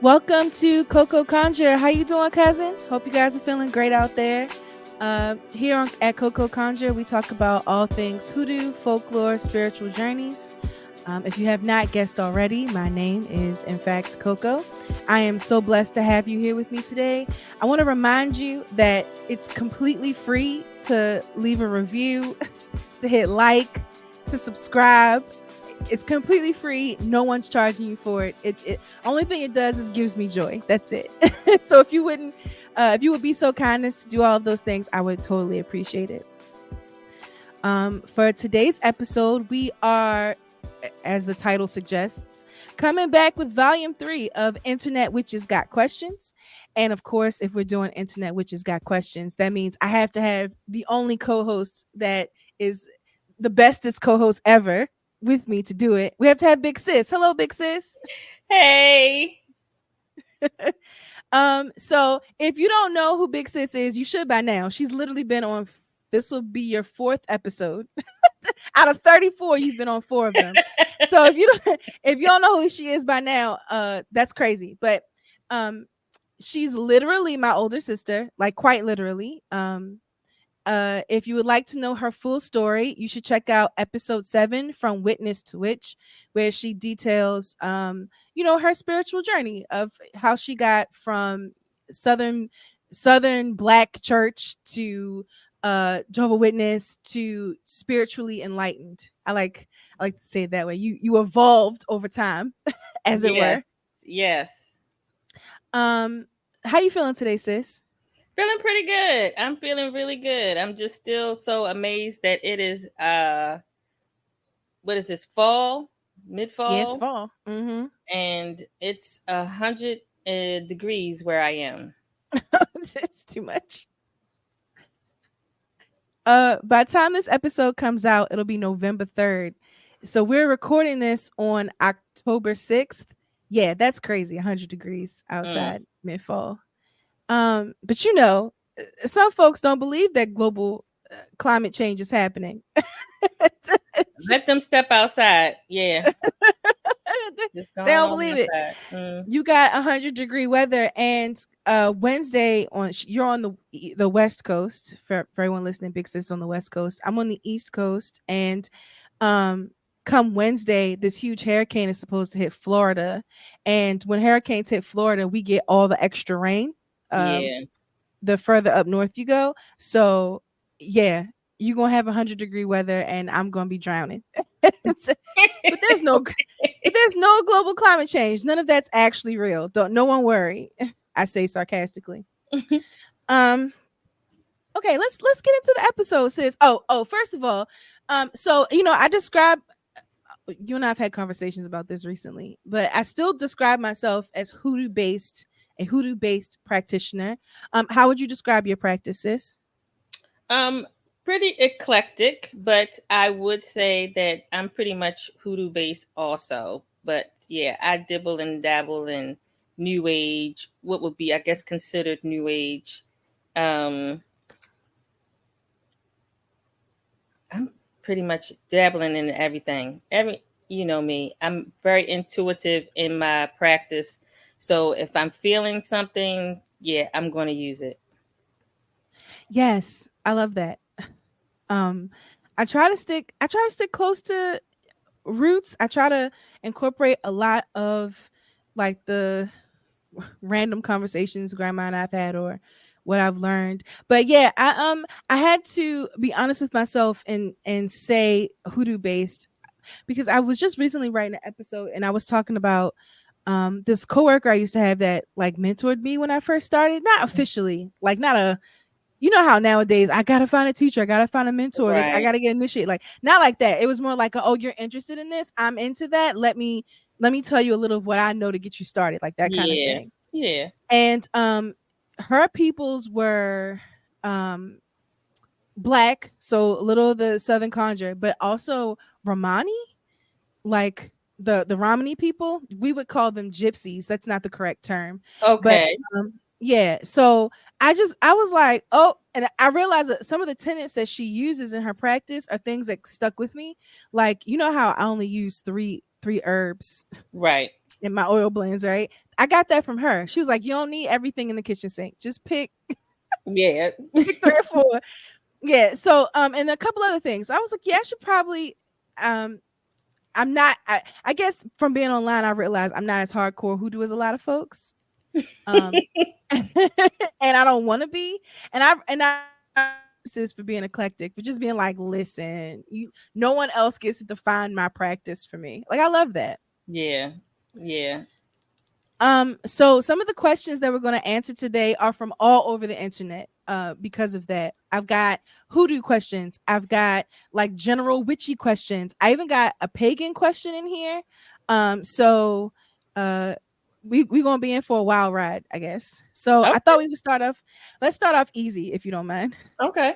Welcome to CoCo Conjure. How you doing, cousin? Hope you guys are feeling great out there. At CoCo Conjure, we talk about all things hoodoo, folklore, spiritual journeys. If you have not guessed already, my name is, in fact, CoCo. I am so blessed to have you here with me today. I want to remind you that it's completely free to leave a review, to hit like, to subscribe. It's completely free. No one's charging you for it. It only thing it does is gives me joy. That's it. So if you would be so kind as to do all of those things, I would totally appreciate it. For today's episode, we are, as the title suggests, coming back with volume 3 of Internet Witches Got Questions. And of course, if we're doing Internet Witches Got Questions, that means I have to have the only co-host that is the bestest co-host ever with me to do it. We have to have Big Sis. Hello, Big Sis. Hey. So if you don't know who Big Sis is, you should by now. She's literally been on, this will be your 4th episode. Out of 34, you've been on 4 of them. So if you don't know who she is by now, that's crazy. But she's literally my older sister, like quite literally. If you would like to know her full story, you should check out episode 7 from Witness to Witch, where she details, her spiritual journey of how she got from Southern Black church to Jehovah's Witness to spiritually enlightened. I like to say it that way. You evolved over time, as it were. Yes. How you feeling today, sis? Feeling pretty good. I'm feeling really good. I'm just still so amazed that it is what is this, fall? Mid-fall? Yes, fall. Mm-hmm. And it's 100 degrees where I am. It's too much. By the time this episode comes out, it'll be November 3rd. So we're recording this on October 6th. Yeah, that's crazy. 100 degrees outside mid-fall. But some folks don't believe that global climate change is happening. Let them step outside. Yeah. They don't believe it. You got 100-degree weather, and Wednesday you're on the West Coast. For everyone listening, Big Sis on the West Coast. I'm on the East Coast, and come Wednesday, this huge hurricane is supposed to hit Florida, and when hurricanes hit Florida, we get all the extra rain. The further up north you go. So yeah, you're gonna have 100-degree weather and I'm gonna be drowning. But there's no global climate change. None of that's actually real. No one worry. I say sarcastically. Okay, let's get into the episode, sis. First of all, so I describe, you and I've had conversations about this recently, but I still describe myself as a hoodoo-based practitioner. How would you describe your practices? Pretty eclectic, but I would say that I'm pretty much hoodoo-based also. But yeah, I dibble and dabble in New Age, what would be, I guess, considered New Age. I'm pretty much dabbling in everything. You know me, I'm very intuitive in my practice. So if I'm feeling something, yeah, I'm going to use it. Yes, I love that. I try to stick close to roots. I try to incorporate a lot of like the random conversations grandma and I've had or what I've learned. But yeah, I had to be honest with myself and say hoodoo based, because I was just recently writing an episode and I was talking about this coworker I used to have that like mentored me when I first started. Not officially, like not a, you know how nowadays I gotta find a teacher, I gotta find a mentor, Right. I gotta get initiated. Like not like that. It was more like, oh, you're interested in this, I'm into that. Let me tell you a little of what I know to get you started, like that kind of thing. Yeah. And her peoples were Black, so a little of the Southern Conjure, but also Romani, like the Romani people. We would call them gypsies. That's not the correct term. Okay. But yeah, so I was like, oh, and I realized that some of the tenets that she uses in her practice are things that stuck with me. Like, you know how I only use three herbs, right? in my oil blends, right? I got that from her. She was like, "You don't need everything in the kitchen sink. Just Yeah. pick 3 or 4." Yeah. So and a couple other things. I was like, yeah, I should probably um I'm not I guess from being online I realized I'm not as hardcore hoodoo as a lot of folks. Um and I don't want to be. And I is for being eclectic, for just being like, listen, you no one else gets to define my practice for me. Like I love that. Yeah. Yeah. So some of the questions that we're going to answer today are from all over the internet. Because of that, I've got hoodoo questions. I've got like general witchy questions. I even got a pagan question in here. So uh, we gonna be in for a wild ride, I guess. So I thought Okay. we would start off. Let's start off easy, if you don't mind, Okay.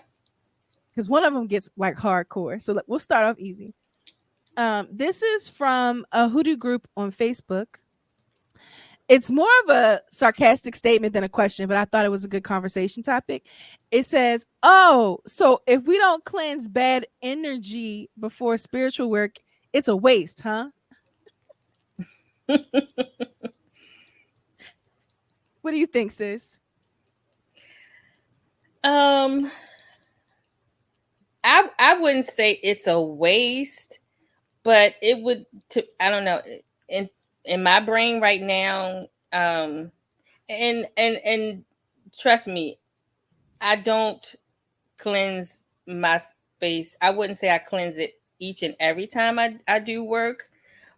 because one of them gets like hardcore. So we'll start off easy. This is from a hoodoo group on Facebook. It's more of a sarcastic statement than a question, but I thought it was a good conversation topic. It says, "Oh, so if we don't cleanse bad energy before spiritual work, it's a waste, huh?" What do you think, sis? um, I wouldn't say it's a waste, but it would. I don't know. In in my brain right now, and trust me, I don't cleanse my space. I wouldn't say I cleanse it each and every time I do work,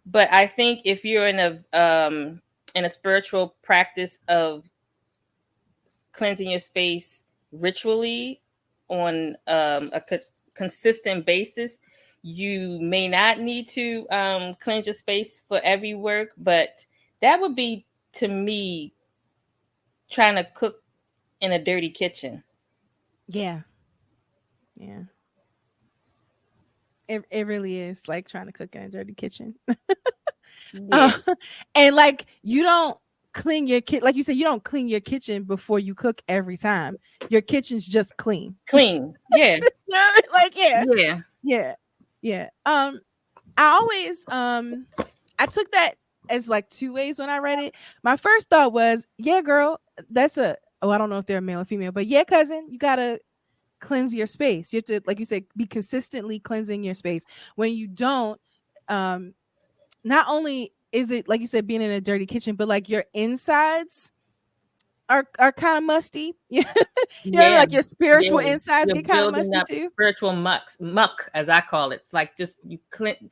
but I think if you're in a spiritual practice of cleansing your space ritually on consistent basis, you may not need to cleanse your space for every work, but that would be, to me, trying to cook in a dirty kitchen. Yeah, yeah. It really is like trying to cook in a dirty kitchen. Uh, Yeah. and like you don't clean your like you said, you don't clean your kitchen before you cook every time. Your kitchen's just clean. Clean. Yeah. Yeah, like yeah, Yeah. yeah, yeah. I always I took that as like two ways when I read it. My first thought was, yeah, girl, that's a oh, I don't know if they're male or female, but yeah, cousin, you gotta cleanse your space. You have to, like you said, be consistently cleansing your space. When you don't, um, not only is it like you said, being in a dirty kitchen, but like your insides are kind of musty. Yeah. You know what I mean? Yeah. Like your spiritual Yeah. insides You're get kind of building musty up too. spiritual muck, as I call it. It's like just you clean.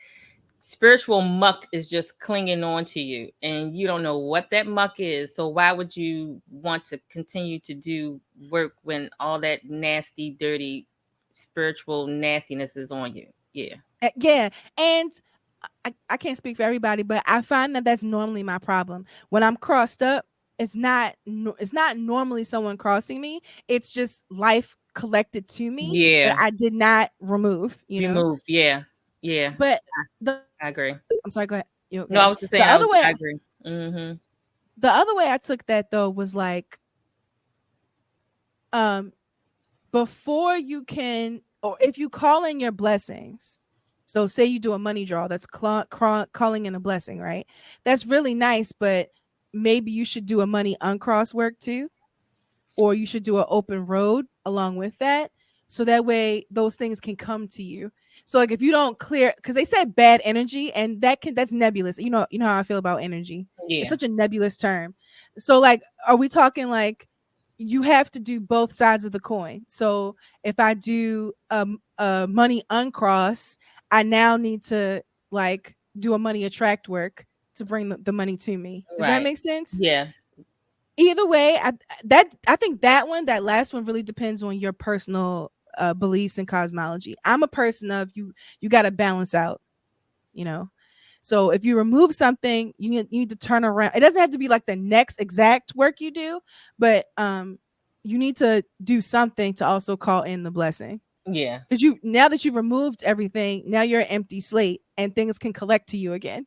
Spiritual muck is just clinging on to you, and you don't know what that muck is. So why would you want to continue to do work when all that nasty, dirty, spiritual nastiness is on you? Yeah. Yeah. And I can't speak for everybody, but I find that that's normally my problem. When I'm crossed up, it's not normally someone crossing me. It's just life collected to me that Yeah. I did not remove, you know. Remove. Yeah. Yeah. But the I agree. I'm sorry, go ahead. You No, I okay. was just saying I agree. Mm-hmm. The other way I took that though was like um before you can, or if you call in your blessings, so say you do a money draw, that's calling in a blessing, right? That's really nice, but maybe you should do a money uncross work too, or you should do an open road along with that, so that way those things can come to you. So like if you don't clear, because they said bad energy, and that's nebulous. You know how I feel about energy. It's Yeah. such a nebulous term. So like, are we talking like you have to do both sides of the coin? So if I do a money uncross, I now need to like do a money attract work to bring the money to me. Does that Right. make sense? Yeah. Either way, I think that last one really depends on your personal beliefs in cosmology. I'm a person of you got to balance out, you know. So if you remove something, you need to turn around. It doesn't have to be like the next exact work you do, but you need to do something to also call in the blessing. Yeah. Because you now that you've removed everything, now you're an empty slate and things can collect to you again.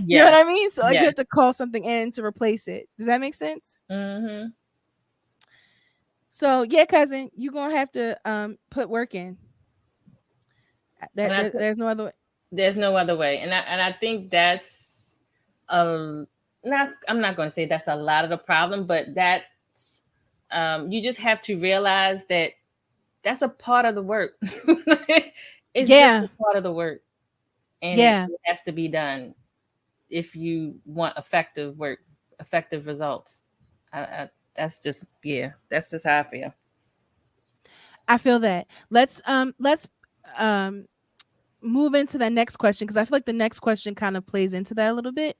You know what Yes. I mean? So like you Yes. have to call something in to replace it. Does that make sense? Mm-hmm. So yeah, cousin, you're gonna have to put work in. And There's no other way. there's no other way, and I think that's a not I'm not going to say that's a lot of the problem, but that's you just have to realize that that's a part of the work. It's just Yeah. a part of the work, and it Yeah. has to be done if you want effective work, effective results. That's just yeah, that's just how I feel. I feel that. Let's um move into the next question because I feel like the next question kind of plays into that a little bit.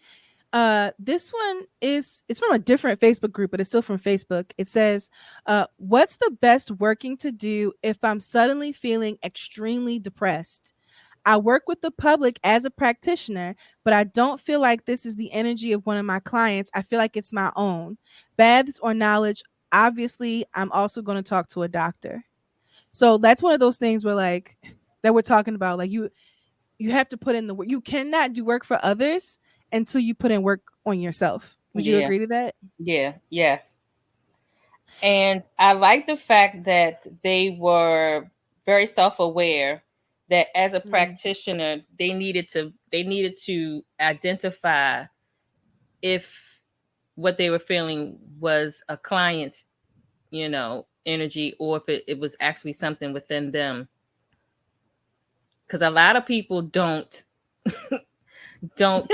This one is it's from a different Facebook group, but it's still from Facebook. It says, what's the best working to do if I'm suddenly feeling extremely depressed? I work with the public as a practitioner, but I don't feel like this is the energy of one of my clients. I feel like it's my own. Baths or knowledge, obviously, I'm also going to talk to a doctor. So that's one of those things where like that we're talking about. Like you have to put in the work. You cannot do work for others until you put in work on yourself. Would you Yeah, agree to that? yeah, yes. And I like the fact that they were very self-aware that as a Mm. practitioner they needed to identify if what they were feeling was a client's, energy, or if it was actually something within them. Because a lot of people don't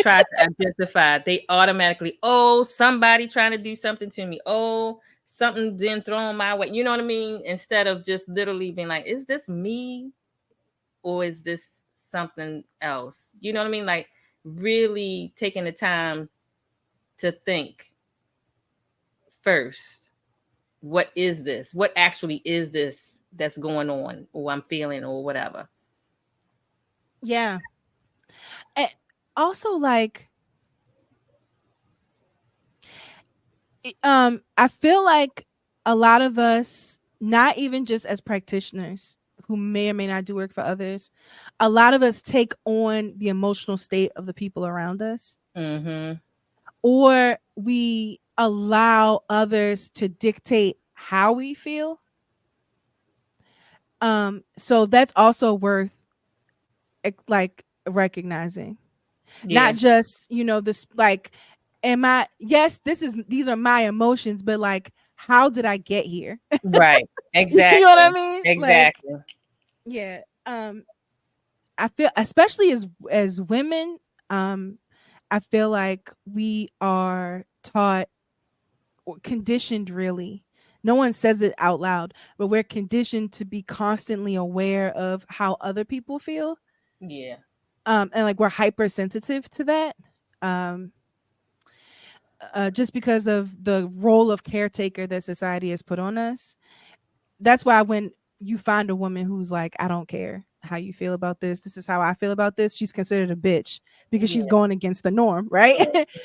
try to identify. They automatically, oh, somebody trying to do something to me. Oh, something been thrown my way. You know what I mean? Instead of just literally being like, is this me or is this something else? You know what I mean? Like really taking the time to think first. What is this? What actually is this that's going on or I'm feeling or whatever? Yeah. And also like I feel like a lot of us, not even just as practitioners who may or may not do work for others, a lot of us take on the emotional state of the people around us, Mm-hmm. or we allow others to dictate how we feel. So that's also worth like recognizing. Yeah. Not just, this like am I yes, these are my emotions, but like how did I get here? Right. You know what I Exactly. mean? Like, Exactly. yeah. I feel especially as women, um, I feel like we are taught or conditioned really. No one says it out loud, but we're conditioned to be constantly aware of how other people feel. Yeah. And like we're hypersensitive to that. Um, just because of the role of caretaker that society has put on us. That's why when you find a woman who's like, I don't care how you feel about this, this is how I feel about this, she's considered a bitch because she's Yeah. going against the norm, right?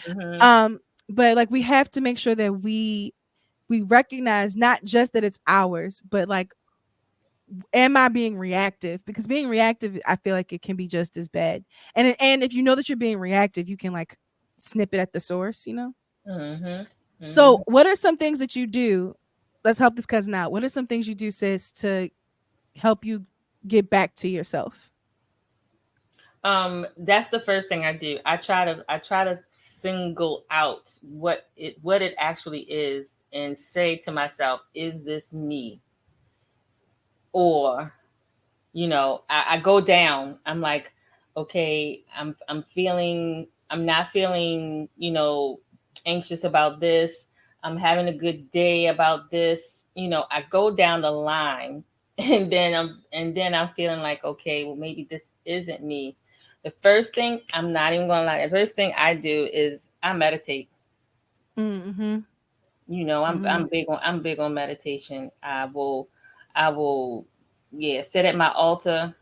Mm-hmm. um, but like we have to make sure that we recognize not just that it's ours, but like, am I being reactive? Because being reactive, I feel like it can be just as bad. And if you know that you're being reactive, you can like snip it at the source. Mm-hmm. So, Mm-hmm. what are some things that you do? Let's help this cousin out. What are some things you do, sis, to help you get back to yourself? That's the first thing I do. I try to single out what it actually is and say to myself, is this me? Or, I go down. I'm like, okay, I'm not feeling, anxious about this. I'm having a good day about this. I go down the line and then I'm feeling like, okay, well maybe this isn't me. The first thing, I'm not even gonna lie, the first thing I do is I meditate. Mm-hmm. I'm Mm-hmm. I'm big on meditation. I will yeah, sit at my altar.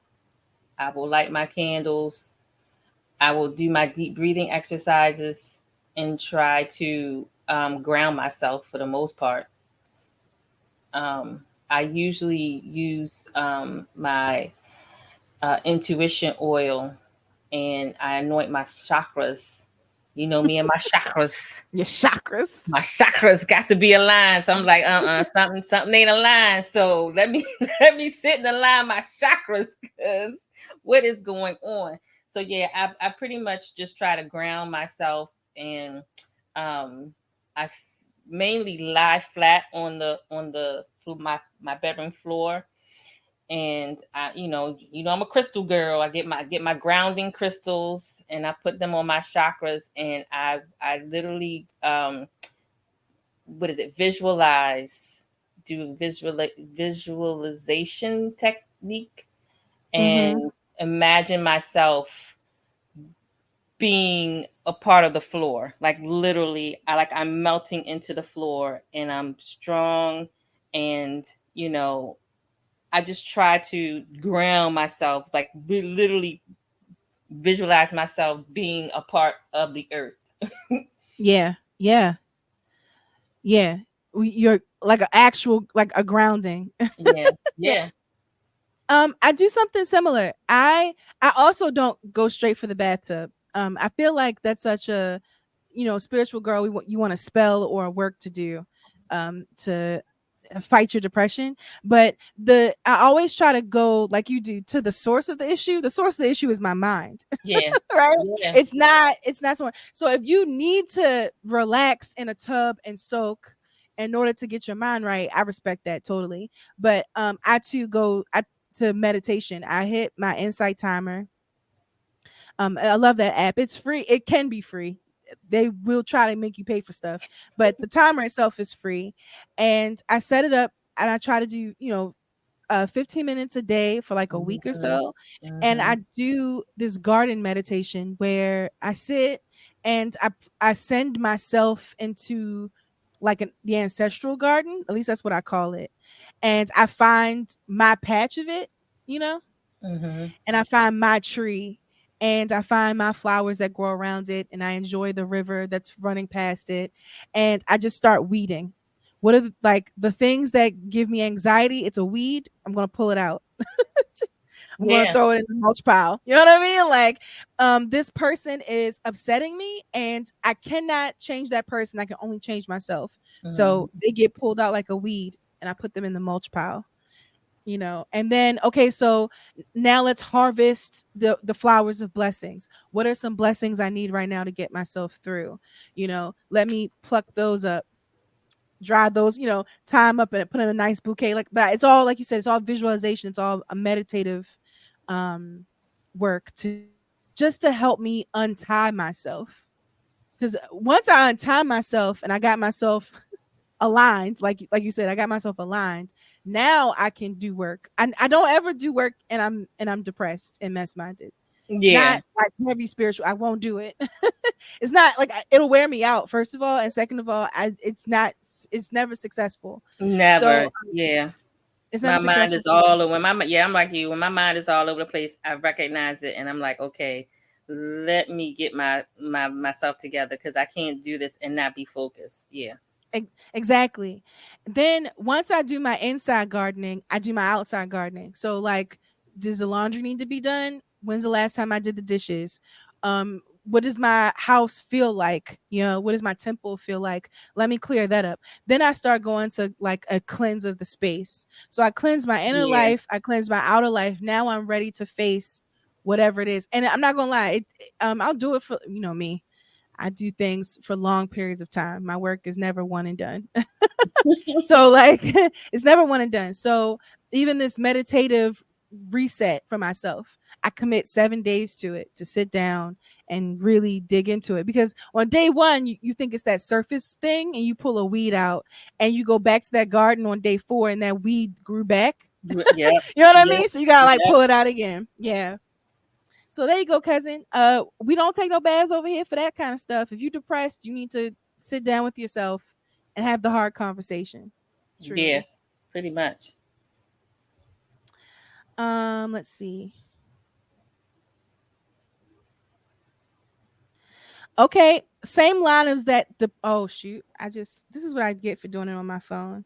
I will light my candles. I will do my deep breathing exercises and try to ground myself for the most part. Um, I usually use my intuition oil and I anoint my chakras. You know me and my chakras. Your chakras. My chakras got to be aligned. So I'm like, something ain't aligned. So let me let me sit and align my chakras because what is going on? So yeah, I pretty much just try to ground myself and I mainly lie flat on my bedroom floor, and I'm a crystal girl. I get my grounding crystals, and I put them on my chakras, and I literally what is it, do visualization technique, Mm-hmm. and imagine myself being a part of the floor, like literally I'm melting into the floor, and I'm strong, and you know I just try to ground myself, like literally visualize myself being a part of the earth. Yeah. Yeah. Yeah. You're like an actual, like a grounding. Yeah, Yeah. yeah, I do something similar. I also don't go straight for the bathtub. I feel like that's such a, spiritual girl. You want a spell or a work to do, to fight your depression. But I always try to go like you do to the source of the issue. The source of the issue is my mind. yeah, Right? yeah, It's not so if you need to relax in a tub and soak in order to get your mind right, I respect that totally. But I too go to meditation. I hit my insight timer. I love that app. It's free. It can be free. They will try to make you pay for stuff, but the timer itself is free. And I set it up, and I try to do, 15 minutes a day for like a week or hmm so. And hmm I do this garden meditation where I sit and I send myself into like the ancestral garden. At least that's what I call it. And I find my patch of it, you know, hmm and I find my tree, and I find my flowers that grow around it, and I enjoy the river that's running past it, and I just start weeding. What are like the things that give me anxiety? It's a weed. I'm gonna pull it out. I'm gonna yeah, throw it in the mulch pile. You know what I mean? Like, this person is upsetting me, and I cannot change that person. I can only change myself. hmm So they get pulled out like a weed, and I put them in the mulch pile. And then, okay, so now let's harvest the flowers of blessings. What are some blessings I need right now to get myself through? Let me pluck those up, dry those, tie them up and put in a nice bouquet like that. It's all, like you said, it's all visualization. It's all a meditative um work to just to help me untie myself. Because once I untie myself and I got myself aligned, like you said, I got myself aligned. Now I can do work. I don't ever do work and I'm depressed and mess minded. yeah, Not like heavy spiritual. I won't do it. It's not like it'll wear me out. First of all, and second of all, it's not. It's never successful. So never, yeah. it's My never mind successful is for me. all over. Yeah, I'm like you. When my mind is all over the place, I recognize it, and I'm like, okay, let me get myself together, because I can't do this and not be focused. Yeah, Exactly. Then once I do my inside gardening, I do my outside gardening. So like, does the laundry need to be done? When's the last time I did the dishes? What does my house feel like? What does my temple feel like? Let me clear that up. Then I start going to like a cleanse of the space. So I cleanse my inner yeah, life, I cleanse my outer life. Now I'm ready to face whatever it is. And I'm not gonna lie, I'll do it for me. I do things for long periods of time. My work is never one and done. So like it's never one and done. So even this meditative reset for myself, I commit 7 days to it, to sit down and really dig into it. Because on day one, you think it's that surface thing and you pull a weed out and you go back to that garden on day 4 and that weed grew back. yeah, You know what I yeah, mean? So you gotta like yeah, pull it out again. Yeah. So there you go, cousin. We don't take no baths over here for that kind of stuff. If you're depressed, you need to sit down with yourself and have the hard conversation. yeah, Truly. pretty much. Let's see. Okay, same line as that. Oh shoot! This is what I get for doing it on my phone.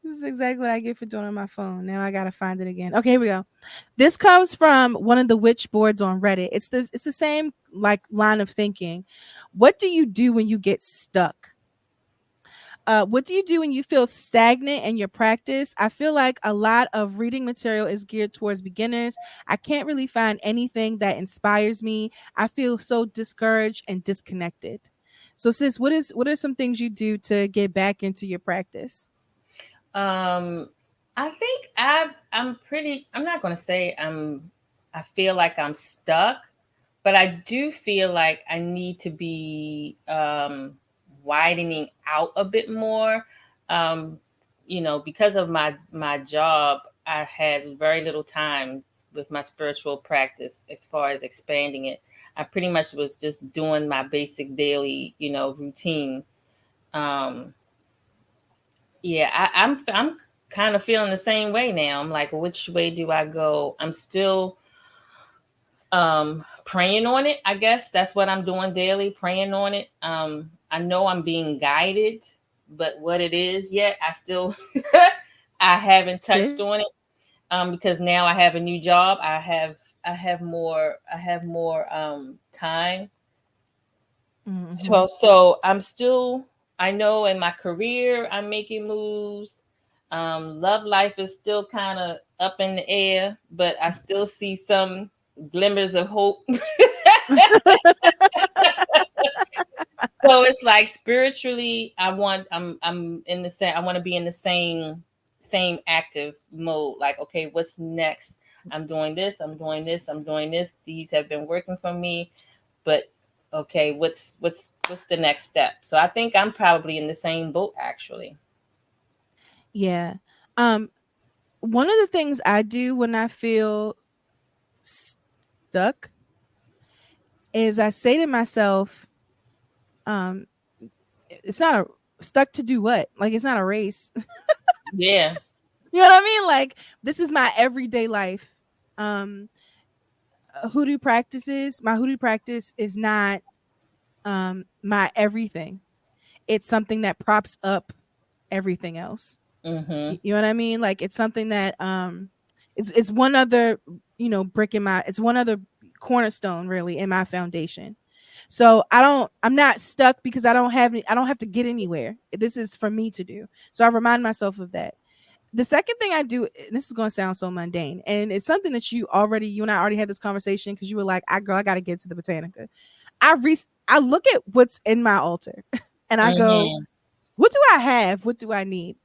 This is exactly what I get for doing it on my phone. Now I gotta find it again. Okay, here we go. This comes from one of the witch boards on Reddit. It's the same like line of thinking. What do you do when you get stuck? What do you do when you feel stagnant in your practice? I feel like a lot of reading material is geared towards beginners. I can't really find anything that inspires me. I feel so discouraged and disconnected. So, sis, what are some things you do to get back into your practice? Um, I think I'm pretty. I'm not going to say I feel like I'm stuck, but I do feel like I need to be widening out a bit more. Um, because of my job, I had very little time with my spiritual practice as far as expanding it. I pretty much was just doing my basic daily, routine. Um, yeah, I'm kind of feeling the same way now. I'm like, which way do I go? I'm still praying on it. I guess that's what I'm doing daily, praying on it. I know I'm being guided, but what it is yet, I still I haven't touched Sis? on it. Because now I have a new job. I have more time. Mm-hmm. So I'm still, I know in my career I'm making moves. Love life is still kind of up in the air, but I still see some glimmers of hope. So it's like spiritually, I'm in the same. I want to be in the same active mode. Like, okay, what's next? I'm doing this. I'm doing this. I'm doing this. These have been working for me, but okay, what's the next step? So I think I'm probably in the same boat actually. Yeah. Um, One of the things I do when I feel stuck is I say to myself, um, it's not a stuck to do what? Like it's not a race. Yeah. Just, you know what I mean? Like this is my everyday life. Um, Hoodoo practices. My hoodoo practice is not my everything. It's something that props up everything else. Mhm. You know what I mean? Like it's something that it's one other, brick in my it's one other cornerstone really in my foundation. So I'm not stuck because I don't have to get anywhere. This is for me to do. So I remind myself of that. The second thing I do, and this is going to sound so mundane, and it's something that you and I already had this conversation because you were like, I got to get to the Botanica. I look at what's in my altar and I go, Mhm. what do I have? What do I need?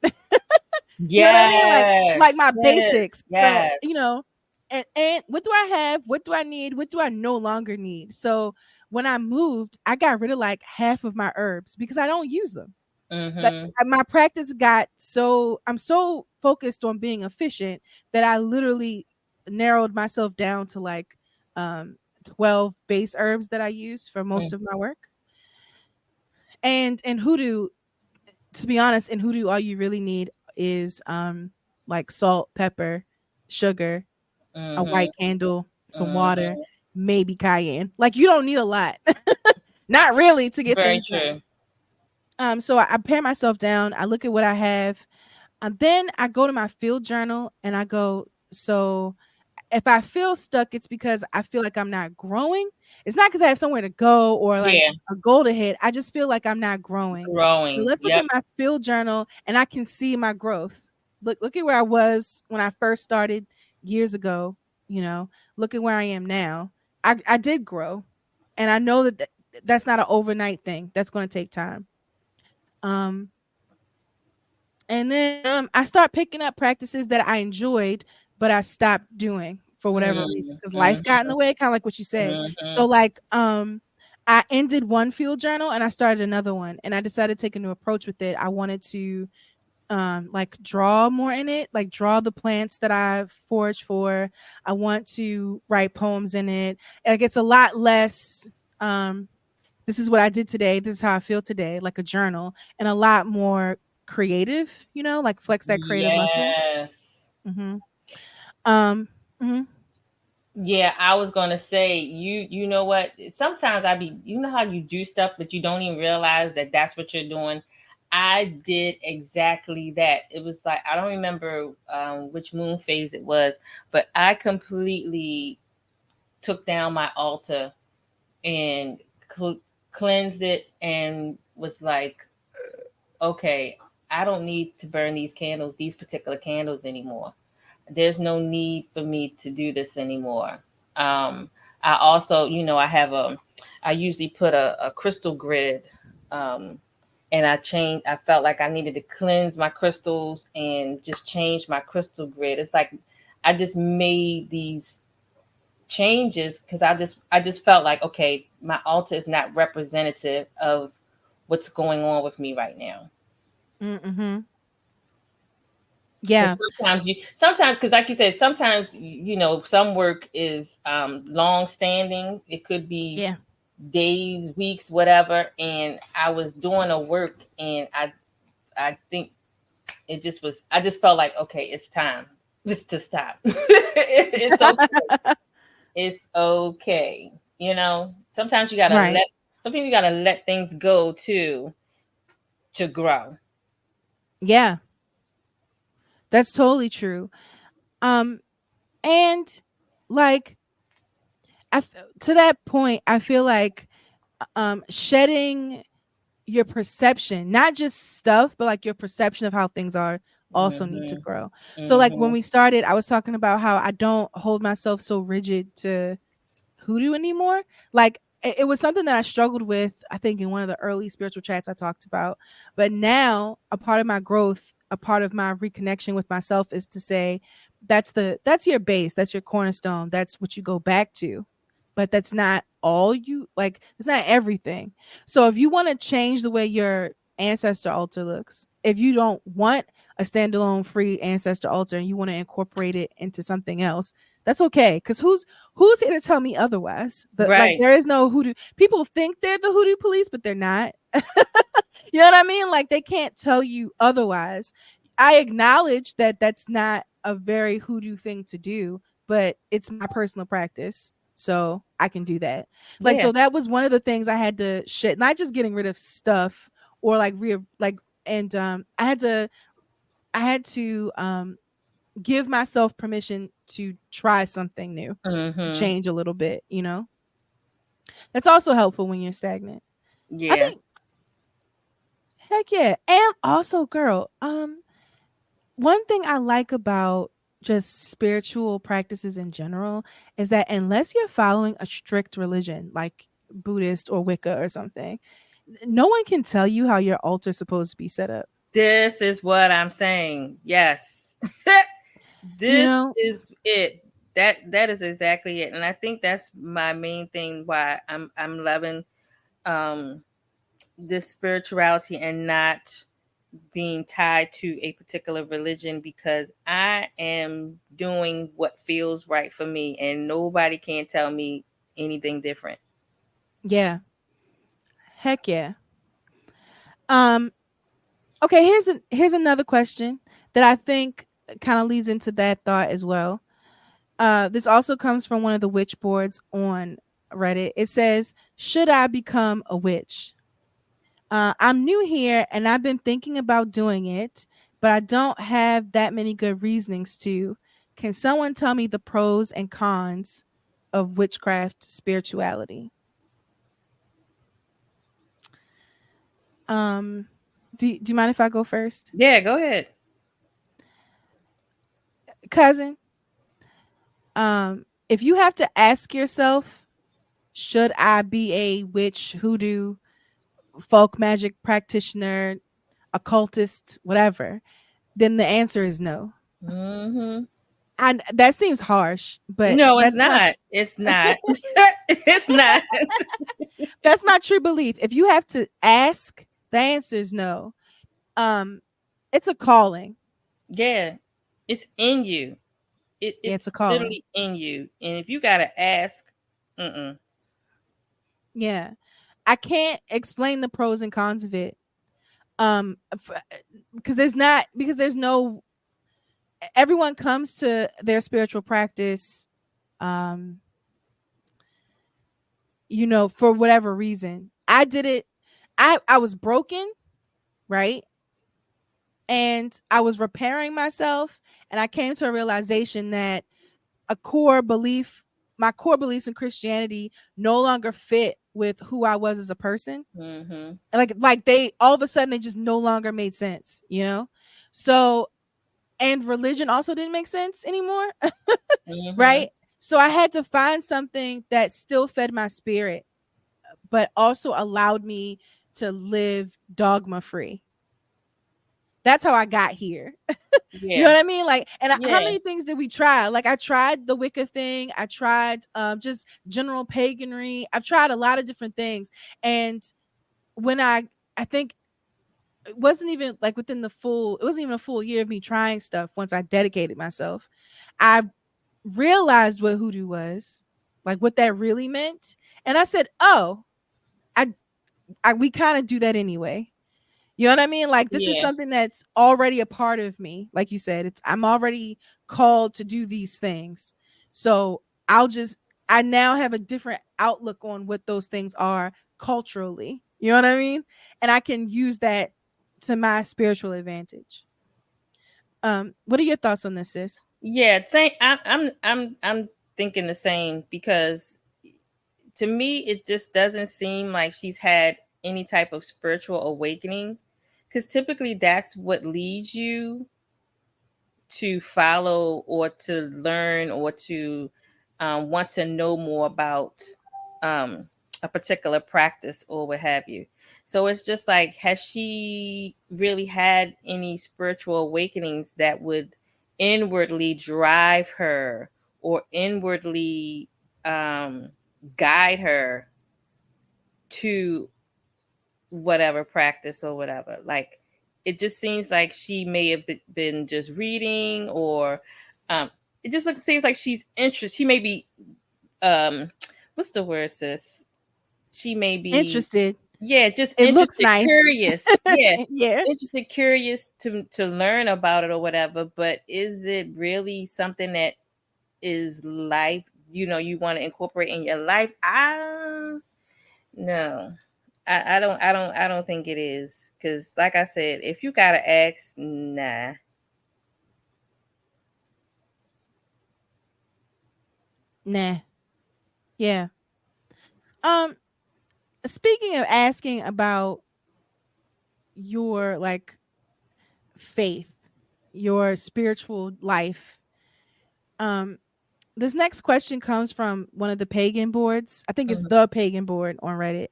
You know what I mean? Like Yes. my Yes. basics. So, Yes. and what do I have? What do I need? What do I no longer need? So when I moved, I got rid of like half of my herbs because I don't use them. Like Mhm. my practice got so I'm so focused on being efficient that I literally narrowed myself down to like 12 base herbs that I use for most Mhm. of my work. And in hoodoo, to be honest, in hoodoo, all you really need is like salt, pepper, sugar, a Mhm. white candle, some water, Mhm. maybe cayenne. Like you don't need a lot. Not really to get Very things done. true. So I pare myself down, I look at what I have. Then I go to my field journal and I go, so if I feel stuck, it's because I feel like I'm not growing. It's not because I have somewhere to go or like Yeah. a goal to hit. I just feel like I'm not growing. So Growing. let's look at Yep. my field journal and I can see my growth. Look at where I was when I first started years ago, you know. Look at where I am now. I did grow. And I know that that's not an overnight thing. That's going to take time. Um and then I start picking up practices that I enjoyed, but I stopped doing for whatever reason Mhm. because life got in Mhm. the way, kind of like what you said. So Mhm. like I ended one field journal and I started another one and I decided to take a new approach with it. I wanted to like draw more in it, like draw the plants that I've foraged for. I want to write poems in it. Like it's a lot less this is what I did today. This is how I feel today, like a journal, and a lot more creative, like flex that creative muscle. Yes. hmm Um, mhm. Yeah, I was gonna say you know what? Sometimes I be you know how you do stuff but you don't even realize that that's what you're doing. I did exactly that. It was like I don't remember which moon phase it was, but I completely took down my altar and cleansed it and was like, okay, I don't need to burn these particular candles anymore. There's no need for me to do this anymore. Um, I also, I usually put a crystal grid, um, and I felt like I needed to cleanse my crystals and just change my crystal grid. It's like I just made these changes because I just felt like, okay, my altar is not representative of what's going on with me right now. Mm-hmm. Because Yeah. sometimes, because like you said, sometimes some work is long standing. It could be Yeah. days, weeks, whatever. And I was doing a work, and I think I just felt like, okay, it's time just to stop. It's okay. It's okay. Sometimes you gotta Right. let things go to grow. Yeah. That's totally true. Um and like to that point, I feel like shedding your perception, not just stuff, but like your perception of how things are also need to Mhm. grow. So like when Mhm. we started, I was talking about how I don't hold myself so rigid to hoodoo anymore. Like it was something that I struggled with, I think, in one of the early spiritual chats I talked about. But now a part of my growth, a part of my reconnection with myself is to say that's your base, that's your cornerstone, that's what you go back to. But that's not all you like, it's not everything. So if you want to change the way your ancestor altar looks, if you don't want a standalone free ancestor altar and you want to incorporate it into something else, that's okay. Because who's here to tell me otherwise? Like Right. there is no hoodoo. People think they're the hoodoo police, but they're not. You know what I mean? Like they can't tell you otherwise. I acknowledge that that's not a very hoodoo thing to do, but it's my personal practice. So I can do that. Like, Yeah. so that was one of the things I had to shit, not just getting rid of stuff or like and I had to give myself permission to try something new, to Mhm. change a little bit, you know? That's also helpful when you're stagnant. I Yeah. think heck yeah. And also, girl, one thing I like about just spiritual practices in general is that unless you're following a strict religion like Buddhist or Wicca or something, no one can tell you how your altar's supposed to be set up. This is what I'm saying. Yes. You This know? is it. That is exactly it. And I think that's my main thing why I'm loving um this spirituality and not being tied to a particular religion, because I am doing what feels right for me and nobody can tell me anything different. Yeah. Heck yeah. Um okay, here's another question that I think kind of leads into that thought as well. This also comes from one of the witch boards on Reddit. It says, "Should I become a witch? I'm new here and I've been thinking about doing it, but I don't have that many good reasonings to. Can someone tell me the pros and cons of witchcraft spirituality?" Um, do you mind if I go first, Yeah, go ahead. cousin? If you have to ask yourself, should I be a witch, hoodoo, folk magic practitioner, occultist, whatever, then the answer is no. Mhm. And that seems harsh, but No, it's not. It's not. It's not. that's my true belief. If you have to ask, the answer is no. Um, it's a calling. Yeah. It's in you. Yeah, it's a It's calling. literally in you. And if you gotta ask, mm-mm. Yeah, I can't explain the pros and cons of it. Because there's no, everyone comes to their spiritual practice, um, for whatever reason. I did it. I was broken, right? And I was repairing myself, and I came to a realization that a core belief, my core beliefs in Christianity no longer fit with who I was as a person. Mhm. Like they all of a sudden they just no longer made sense, you know? So and religion also didn't make sense anymore, Mhm. right? So I had to find something that still fed my spirit, but also allowed me to live dogma free. That's how I got here. You know Yeah. what I mean? Like, and how Yeah. many things did we try? Like, I tried the Wicca thing. I tried just general paganry. I've tried a lot of different things. And when I think it wasn't even like it wasn't even a full year of me trying stuff once I dedicated myself. I realized what hoodoo was, like what that really meant. And I said, oh, I, we kind of do that anyway. You know what I mean? Like this is Yeah. something that's already a part of me. Like you said, it's I'm already called to do these things. So I now have a different outlook on what those things are culturally. You know what I mean? And I can use that to my spiritual advantage. What are your thoughts on this, sis? Yeah. Same. I'm thinking the same because to me it just doesn't seem like she's had any type of spiritual awakening, because typically that's what leads you to follow or to learn or to want to know more about um, a particular practice or what have you. So it's just like, has she really had any spiritual awakenings that would inwardly drive her or inwardly um, guide her to whatever practice or whatever? Like, it just seems like she may have been just reading, or um it just seems like she's interested. She may be um what's the word, sis? She may be, Interested. yeah, just It looks interested, nice. curious. Yeah, Yeah. interested, curious to learn about it or whatever. But is it really something that is life, you want to incorporate in your life? No, I don't think it is. Cause like I said, if you gotta ask, nah. Nah. Yeah. Um Speaking of asking about your like faith, your spiritual life. Um, this next question comes from one of the pagan boards. I think it's Mhm. the pagan board on Reddit.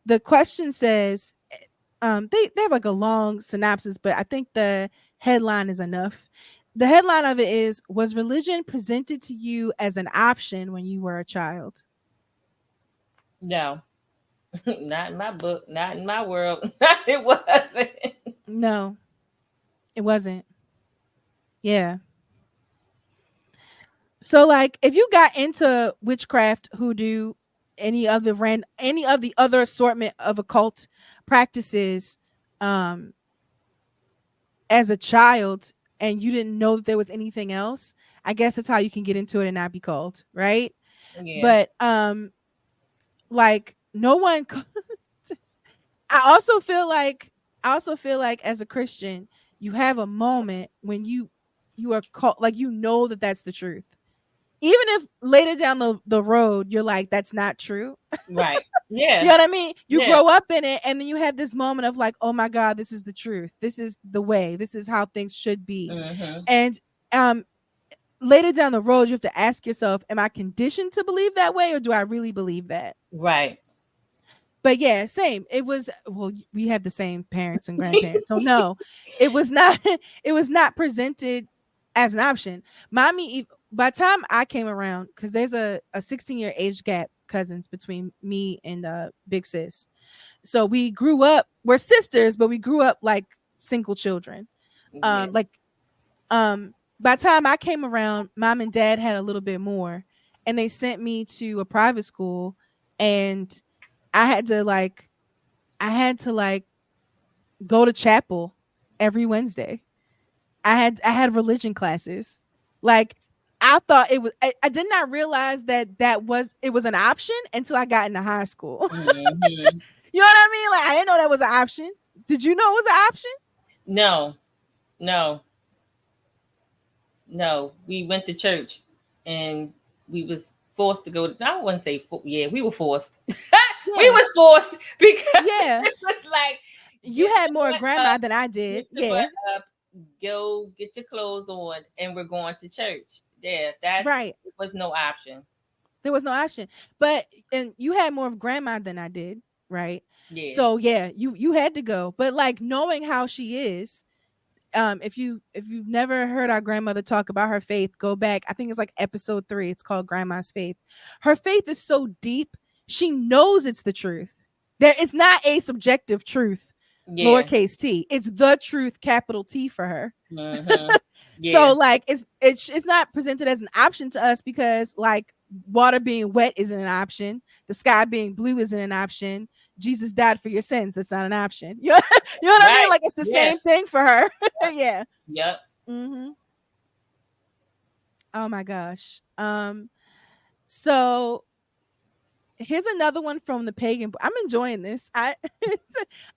The question says, they have like a long synopsis, but I think the headline is enough. The headline of it is, was religion presented to you as an option when you were a child? No, not in my book, not in my world. It wasn't. No, it wasn't. Yeah. So like if you got into witchcraft, hoodoo, any of the other assortment of occult practices um as a child and you didn't know that there was anything else, I guess that's how you can get into it and not be called, right? Yeah. But like no one I also feel like as a Christian, you have a moment when you are called, like you know that that's the truth, even if later down the road you're like that's not true. Right. You Yeah. know what I mean? You Yeah. grow up in it and then you have this moment of like, oh my god, this is the truth, this is the way, this is how things should be. Mhm. And um later down the road you have to ask yourself, am I conditioned to believe that way or do I really believe that? Right. But yeah, same. It was, well, we have the same parents and grandparents. So no, it was not it was not presented as an option. By the time I came around, because there's a 16-year age gap cousins between me and Big Sis. So we grew up, we're sisters, but we grew up like single children. Yeah. Like by the time I came around, mom and dad had a little bit more and they sent me to a private school, and I had to like I had to like go to chapel every Wednesday. I had religion classes. Like I thought I did not realize that it was an option until I got into high school. Mhm. You know what I mean? Like I didn't know that was an option. Did you know it was an option? No. No. No. We went to church, and we was forced to go. I wouldn't say, yeah, we were forced. We Yeah. was forced because Yeah. it was like, You get had your more butt grandma up, than I get did. your butt Yeah. up, go get your clothes on, and we're going to church. Yeah, that's Right. was no option. There was no option. But and you had more of grandma than I did, right? Yeah, So yeah, you had to go. But like knowing how she is, if you've never heard our grandmother talk about her faith, go back. I think it's like episode 3. It's called Grandma's Faith. Her faith is so deep, she knows it's the truth. There it's not a subjective truth, yeah, lowercase t. It's the truth, capital T for her. mm-hmm. So Yeah, like it's not presented as an option to us because like water being wet isn't an option. The sky being blue isn't an option. Jesus died for your sins. That's not an option. You know what I mean? right. Like it's the Yeah, same thing for her. Yeah. yep. Hmm. Oh my gosh. So here's another one from the pagan. I'm enjoying this. I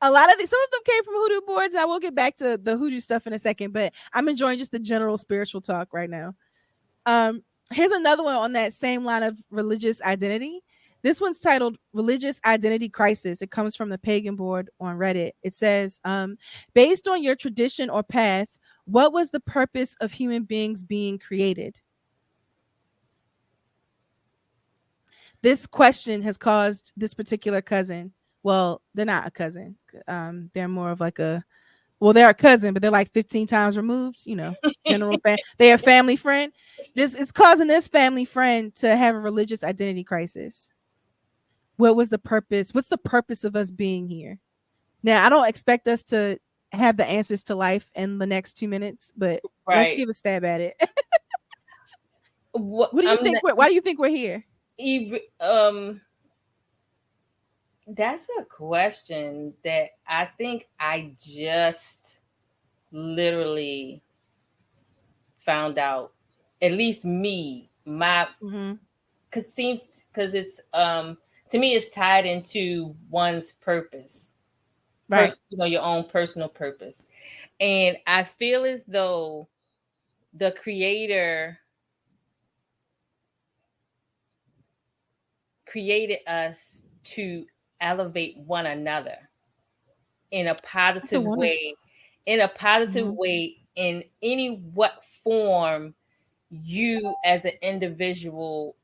a lot of these. Some of them came from hoodoo boards. And I will get back to the hoodoo stuff in a second, but I'm enjoying just the general spiritual talk right now. Um, Here's another one on that same line of religious identity. This one's titled Religious Identity Crisis. It comes from the pagan board on Reddit. It says, based on your tradition or path, what was the purpose of human beings being created? This question has caused this particular cousin. Well, they're not a cousin. They're more of like a well, they're a cousin, but they're like 15 times removed, general fan. They a family friend. This it's causing this family friend to have a religious identity crisis. What was the purpose? What's the purpose of us being here? Now, I don't expect us to have the answers to life in the next 2 minutes, but let's Right. give a stab at it. What What do you I'm think? Why do you think we're here? even that's a question that I think I just literally found out. At least me, my Hmm. because it's to me it's tied into one's purpose, Right. your own personal purpose, and I feel as though the creator created us to elevate one another in a That's a positive wonderful. way, in a positive Mhm. way, in any what form you as an individual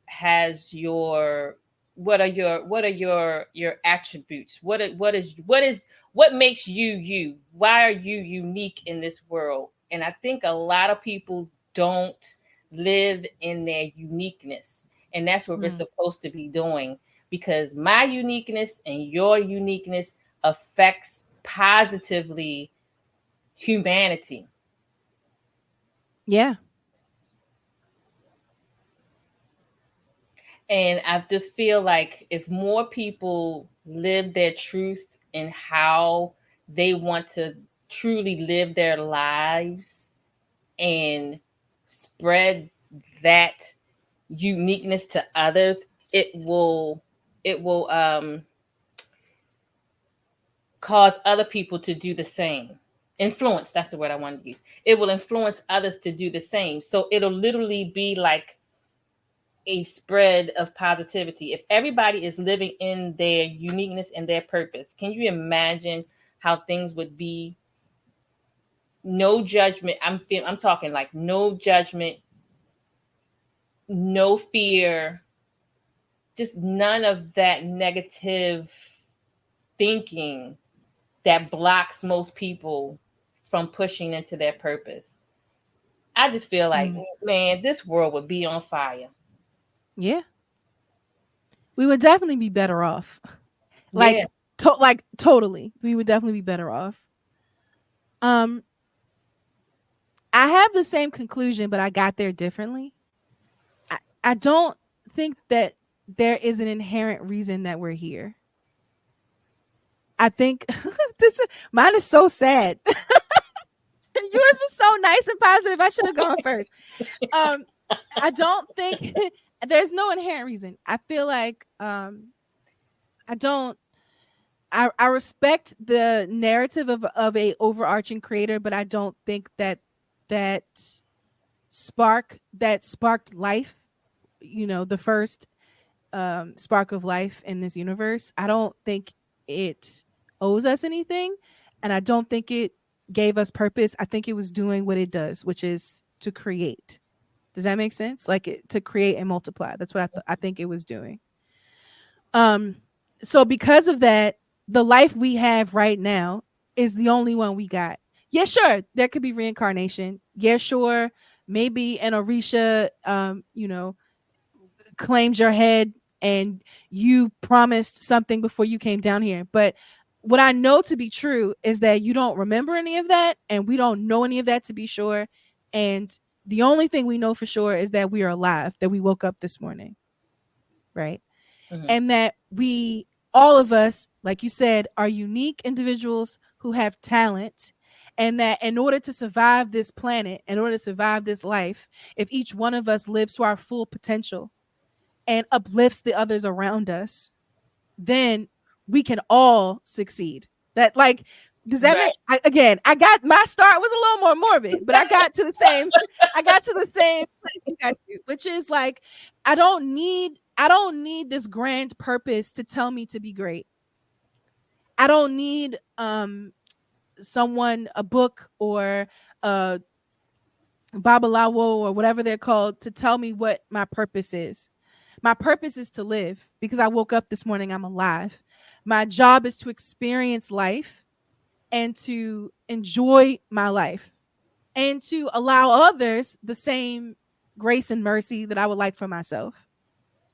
has your what are your attributes, what makes you you, why are you unique in this world. And I think a lot of people don't live in their uniqueness, and that's what we're Mm. supposed to be doing, because my uniqueness and your uniqueness affects positively humanity. Yeah. And I just feel like if more people live their truth and how they want to truly live their lives and spread that uniqueness to others, it will cause other people to do the same. Influence, that's the word I wanted to use. It will influence others to do the same. So it'll literally be like a spread of positivity. If everybody is living in their uniqueness and their purpose, can you imagine how things would be? No judgment. I'm talking like no judgment, no fear, just none of that negative thinking that blocks most people from pushing into their purpose. I just feel like, Mm. man, this world would be on fire. Yeah. We would definitely be better off. Yeah, Like totally. We would definitely be better off. Um I have the same conclusion, but I got there differently. I don't think that there is an inherent reason that we're here. I think mine is so sad. Yours was so nice and positive. I should have gone first. Um, I don't think there's no inherent reason. I feel like I don't. I respect the narrative of a overarching creator, but I don't think that that sparked life the first spark of life in this universe, I don't think it owes us anything. And I don't think it gave us purpose. I think it was doing what it does, which is to create. Does that make sense? Like to create and multiply. That's what I think it was doing. Um, so because of that, the life we have right now is the only one we got. Yeah, sure, there could be reincarnation. Yeah, sure, maybe an Orisha, claimed your head and you promised something before you came down here. But what I know to be true is that you don't remember any of that, and we don't know any of that to be sure. And the only thing we know for sure is that we are alive, that we woke up this morning, right? Mhm. And that we, all of us, like you said, are unique individuals who have talent. And that in order to survive this planet, in order to survive this life, if each one of us lives to our full potential and uplifts the others around us, then we can all succeed. That, like, does that Right. make again, I got my start was a little more morbid, but I got to the same I got to the same place you got to, which is like I don't need this grand purpose to tell me to be great. I don't need someone, a book, or a babalawo, or whatever they're called, to tell me what my purpose is. My purpose is to live because I woke up this morning, I'm alive. My job is to experience life and to enjoy my life and to allow others the same grace and mercy that I would like for myself,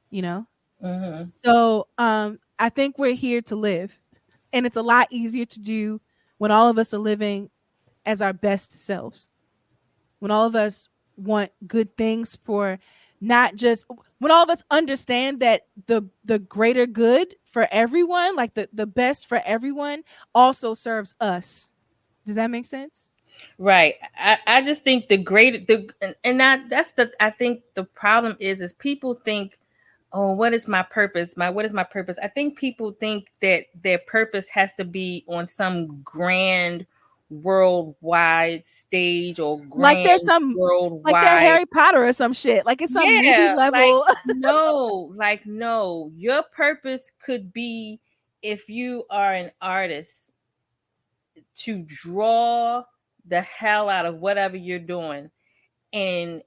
you know? Mhm. So, I think we're here to live, and it's a lot easier to do when all of us are living as our best selves. When all of us want good things for, not just when all of us understand that the greater good for everyone, like the best for everyone, also serves us. Does that make sense? Right. I just think the great the and that that's the I think the problem is people think, oh, what is my purpose? What is my purpose? I think people think that their purpose has to be on some grand worldwide stage or Like there's grand some, like they're worldwide. Harry Potter or some shit. Like it's some movie Yeah, level. like no. Your purpose could be, if you are an artist, to draw the hell out of whatever you're doing, and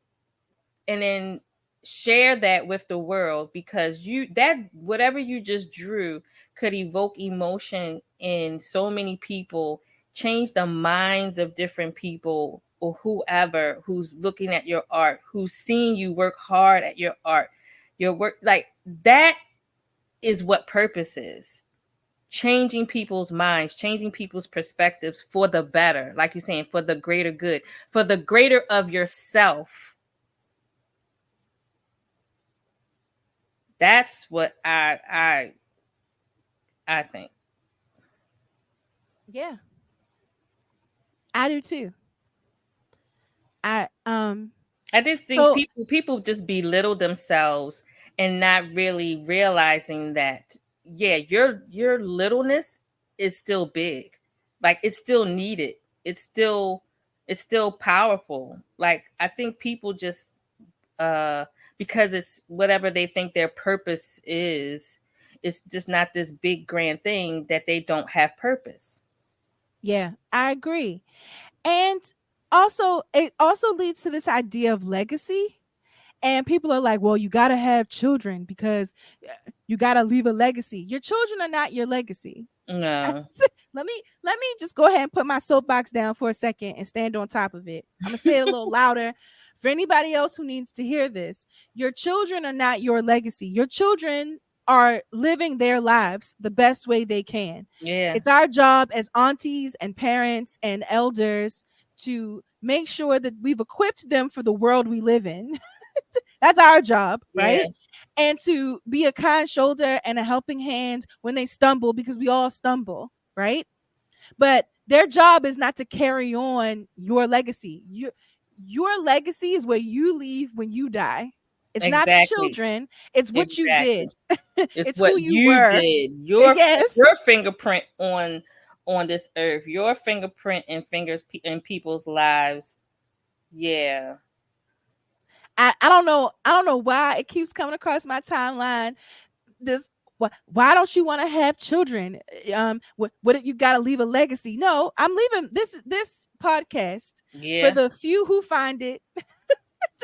then share that with the world, because you that whatever you just drew could evoke emotion in so many people, change the minds of different people, or whoever who's looking at your art, who's seeing you work hard at your art, your work. Like that is what purpose is: changing people's minds, changing people's perspectives for the better, like you're saying, for the greater good, for the greater of yourself. That's what I think. Yeah, I do too. I I just think so people just belittle themselves and not really realizing that, yeah, your littleness is still big. Like it's still needed. It's still powerful. Like I think people just uh because it's whatever they think their purpose is, it's just not this big grand thing, that they don't have purpose. yeah, I agree. And also it also leads to this idea of legacy. And people are like, well, you got to have children because you got to leave a legacy. Your children are not your legacy. No. let me just go ahead and put my soapbox down for a second and stand on top of it. I'm gonna say it a little louder for anybody else who needs to hear this. Your children are not your legacy. Your children are living their lives the best way they can. Yeah. It's our job as aunties and parents and elders to make sure that we've equipped them for the world we live in. That's our job, Yeah. right? And to be a kind shoulder and a helping hand when they stumble, because we all stumble, right? But their job is not to carry on your legacy. Your legacy is what you leave when you die. It's not the Exactly. children, it's what you Exactly. did. It's It's what who you you were. did. Yes. Your fingerprint on this earth. Your fingerprint and fingers in people's lives. Yeah. I don't know why it keeps coming across my timeline. This why don't you want to have children? What you got to leave a legacy? No, I'm leaving this podcast for Yeah. the few who find it,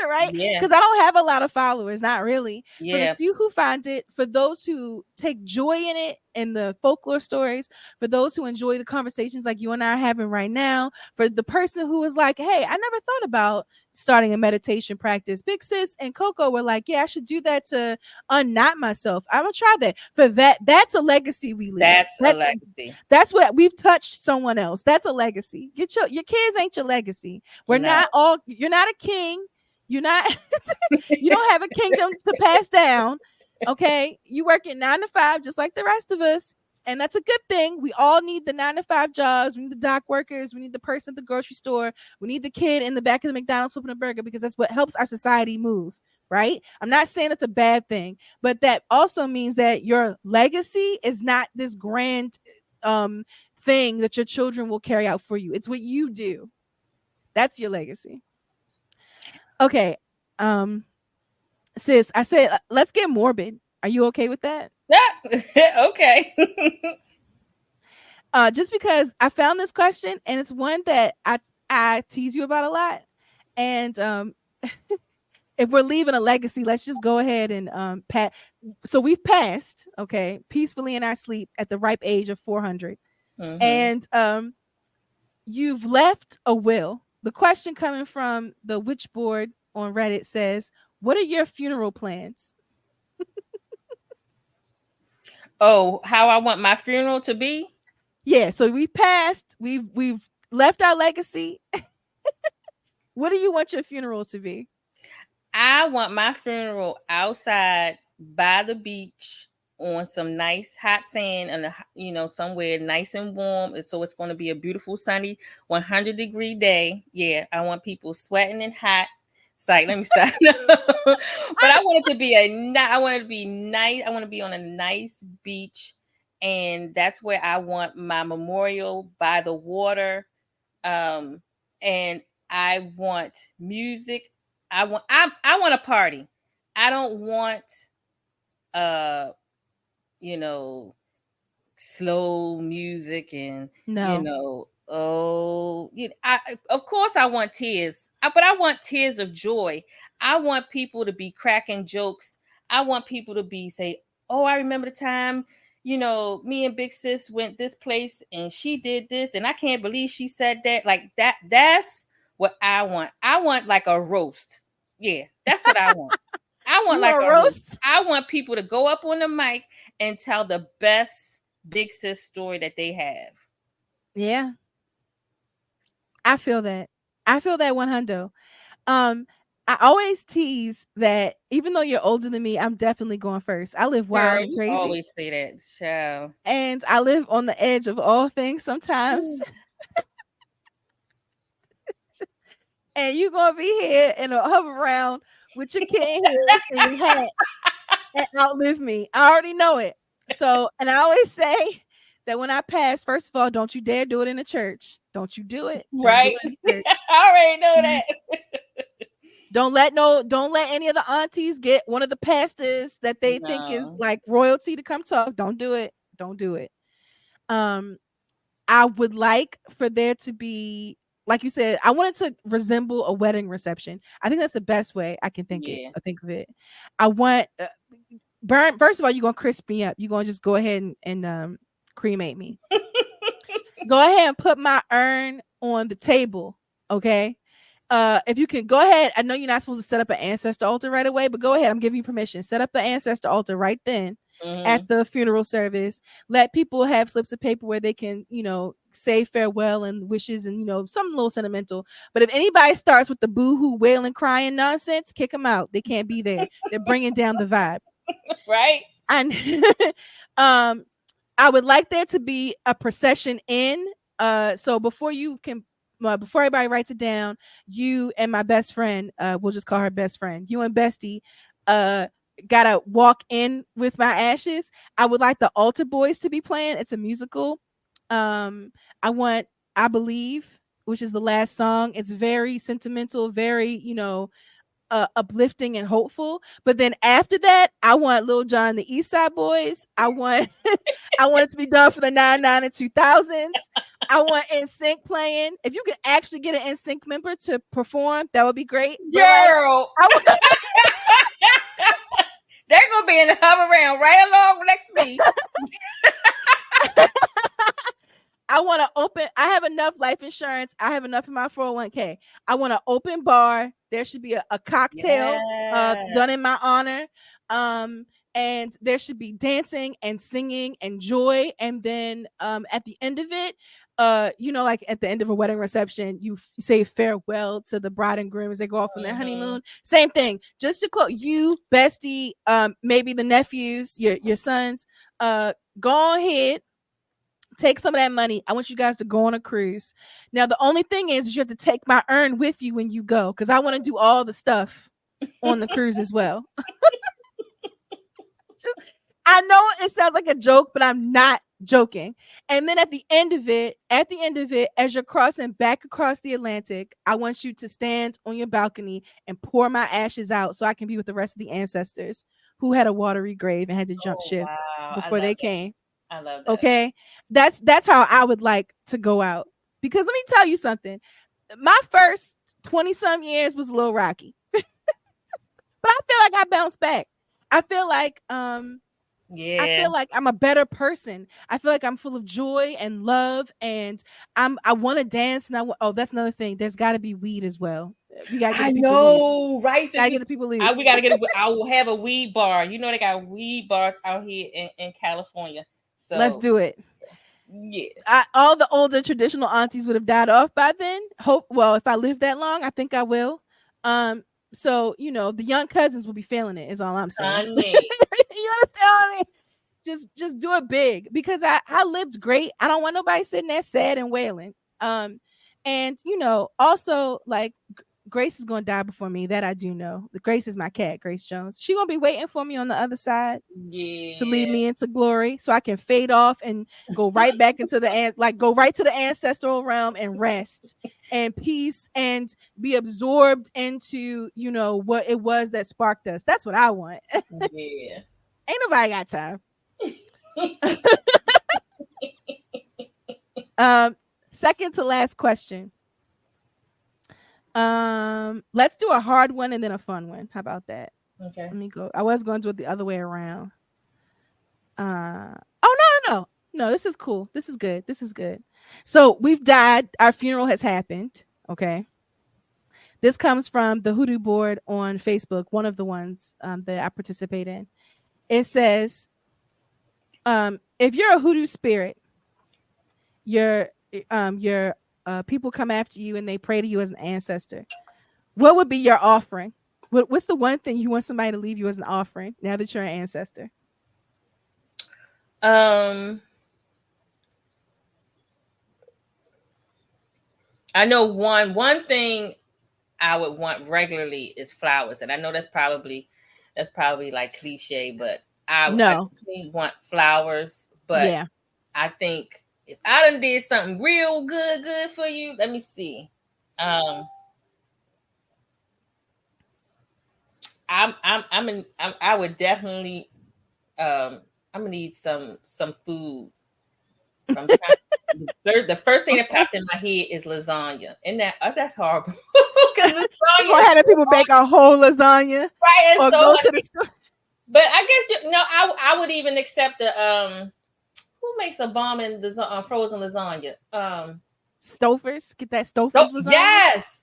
right? Yeah. Because I don't have a lot of followers, not really. For the Yeah. few who find it, for those who take joy in it and the folklore stories, for those who enjoy the conversations like you and I are having right now, for the person who is like, hey, I never thought about starting a meditation practice. Big Sis and Coco were like, yeah, I should do that to unknot myself. I'm gonna try that. For that's a legacy we leave. That's a legacy. That's what we've touched someone else. That's a legacy. Your kids ain't your legacy. We're No. not all. You're not a king. You're not. You don't have a kingdom to pass down. Okay, you work at 9 to 5 just like the rest of us, and that's a good thing. We all need the 9 to 5 jobs. We need the dock workers. We need the person at the grocery store. We need the kid in the back of the McDonald's flipping a burger because that's what helps our society move. Right? I'm not saying it's a bad thing, but that also means that your legacy is not this grand um thing that your children will carry out for you. It's what you do. That's your legacy. Okay. Um Sis, I said let's get morbid. Are you okay with that? Yeah. Okay. Just because I found this question and it's one that I tease you about a lot. And if we're leaving a legacy, let's just go ahead and pat. So we've passed, okay, peacefully in our sleep at the ripe age of 400. Hmm. And you've left a will. The question coming from the witch board on Reddit says, "What are your funeral plans?" Oh, how I want my funeral to be? Yeah, so we've passed. We've left our legacy. What do you want your funeral to be? I want my funeral outside by the beach on some nice hot sand and somewhere nice and warm. And so it's going to be a beautiful sunny 100-degree day. Yeah, I want people sweating and hot. It's like, let me stop. But I want it to be I want it to be nice. I want to be on a nice beach, and that's where I want my memorial by the water. And I want music. I want a party. I don't want uh you know slow music and No. of course I want tears, but I want tears of joy. I want people to be cracking jokes. I want people to be say, oh, I remember the time me and Big Sis went this place and she did this and I can't believe she said that. Like that's what I want. I want like a roast. Yeah, that's what I want. I want You like want a a roast. roast? I want people to go up on the mic and tell the best Big Sis story that they have. Yeah. I feel that. I feel that 100. Um, I always tease that even though you're older than me, I'm definitely going first. I live wild Girl, and you crazy, always say that, child. and I live on the edge of all things sometimes. And you gonna be here in a hover round with your kitten heels and your hat and outlive me. I already know it. So, and I always say that when I pass, first of all, don't you dare do it in a church. Don't you do it. Don't do Right? it in church. I already know that. Don't let any of the aunties get one of the pastors that they think is No. like royalty to come talk. Don't do it. Don't do it. Um, I would like for there to be, like you said, I want it to resemble a wedding reception. I think that's the best way I can Yeah. think of it. I want burn. First of all, you're gonna crisp me up. You're gonna just go ahead and cremate me. Go ahead and put my urn on the table. Okay. If you can go ahead, I know you're not supposed to set up an ancestor altar right away, but go ahead. I'm giving you permission. Set up the ancestor altar right then at Hmm. the funeral service. Let people have slips of paper where they can, say farewell and wishes and, something a little sentimental. But if anybody starts with the boo-hoo wailing, crying nonsense, kick them out. They can't be there. They're bringing down the vibe. Right? And um, I would like there to be a procession in. So before everybody writes it down, you and my best friend, we'll just call her best friend. You and Bestie, uh, gotta walk in with my ashes. I would like the Altar Boys to be playing. It's a musical. Um, I want I Believe, which is the last song. It's very sentimental, very, uplifting and hopeful. But then after that, I want Lil Jon, the East Side Boys. I want I want it to be done for the 99 and 2000s. I want NSYNC playing. If you could actually get an NSYNC member to perform, that would be great. But like, Girl, I want they're gonna be in the hover around right along next to me. I want to open. I have enough life insurance. I have enough in my 401k. I want an open bar. There should be a cocktail Yeah. done in my honor. And there should be dancing and singing and joy. And then at the end of it, like at the end of a wedding reception, you say farewell to the bride and groom as they go off on their honeymoon. Same thing. Just to close, you, bestie, maybe the nephews, your sons, go ahead, take some of that money. I want you guys to go on a cruise. Now, the only thing is you have to take my urn with you when you go, because I want to do all the stuff on the cruise as well. I know it sounds like a joke, but I'm not joking. And then at the end of it, as you're crossing back across the Atlantic, I want you to stand on your balcony and pour my ashes out so I can be with the rest of the ancestors who had a watery grave and had to jump ship before they came. I love that. Okay, that's how I would like to go out. Because let me tell you something. My first 20 some years was a little rocky, but I feel like I bounced back. I feel like Yeah. I feel like I'm a better person. I feel like I'm full of joy and love, and I want to dance. And that's another thing. There's got to be weed as well. We gotta get the people loose. Right? Gotta get the people loose. We gotta get. I will have a weed bar. You know they got weed bars out here in California. So let's do it. Yeah. All the older traditional aunties would have died off by then. Well, if I live that long, I think I will. So the young cousins will be feeling it. Is all I'm saying. You understand me? Just do it big, because I lived great. I don't want nobody sitting there sad and wailing. And also, like, Grace is gonna die before me. That I do know. Grace is my cat, Grace Jones. She gonna be waiting for me on the other side. Yeah. To lead me into glory, so I can fade off and go right back into go right to the ancestral realm and rest and peace and be absorbed into what it was that sparked us. That's what I want. Yeah. Ain't nobody got time. Second to last question. Let's do a hard one and then a fun one. How about that? Okay. Let me go. I was going to do it the other way around. No. This is cool. This is good. So we've died. Our funeral has happened. Okay. This comes from the Hoodoo board on Facebook, one of the ones that I participate in. It says, if you're a hoodoo spirit, your people come after you and they pray to you as an ancestor. What would be your offering? What's the one thing you want somebody to leave you as an offering now that you're an ancestor? I know one thing I would want regularly is flowers, and I know that's probably like cliche, but I want flowers. But yeah. I think if I done did something real good for you, let me see. I would definitely I'm gonna need some food. The first thing that popped in my head is lasagna, and that's horrible. Because lasagna, go ahead and people bake a whole lasagna, right? Or go to the store. But I guess I would even accept the who makes a bomb in the frozen lasagna? Stouffer's. Get that Stouffer's lasagna. Yes,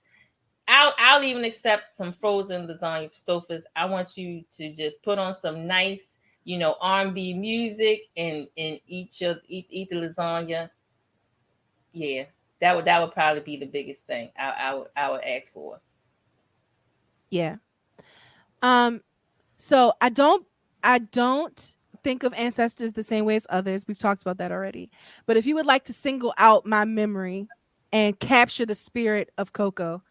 I'll even accept some frozen lasagna Stouffer's. I want you to just put on some nice, R&B music and eat the lasagna. Yeah, that would probably be the biggest thing I would ask for. Yeah. So I don't think of ancestors the same way as others. We've talked about that already. But if you would like to single out my memory and capture the spirit of CoCo,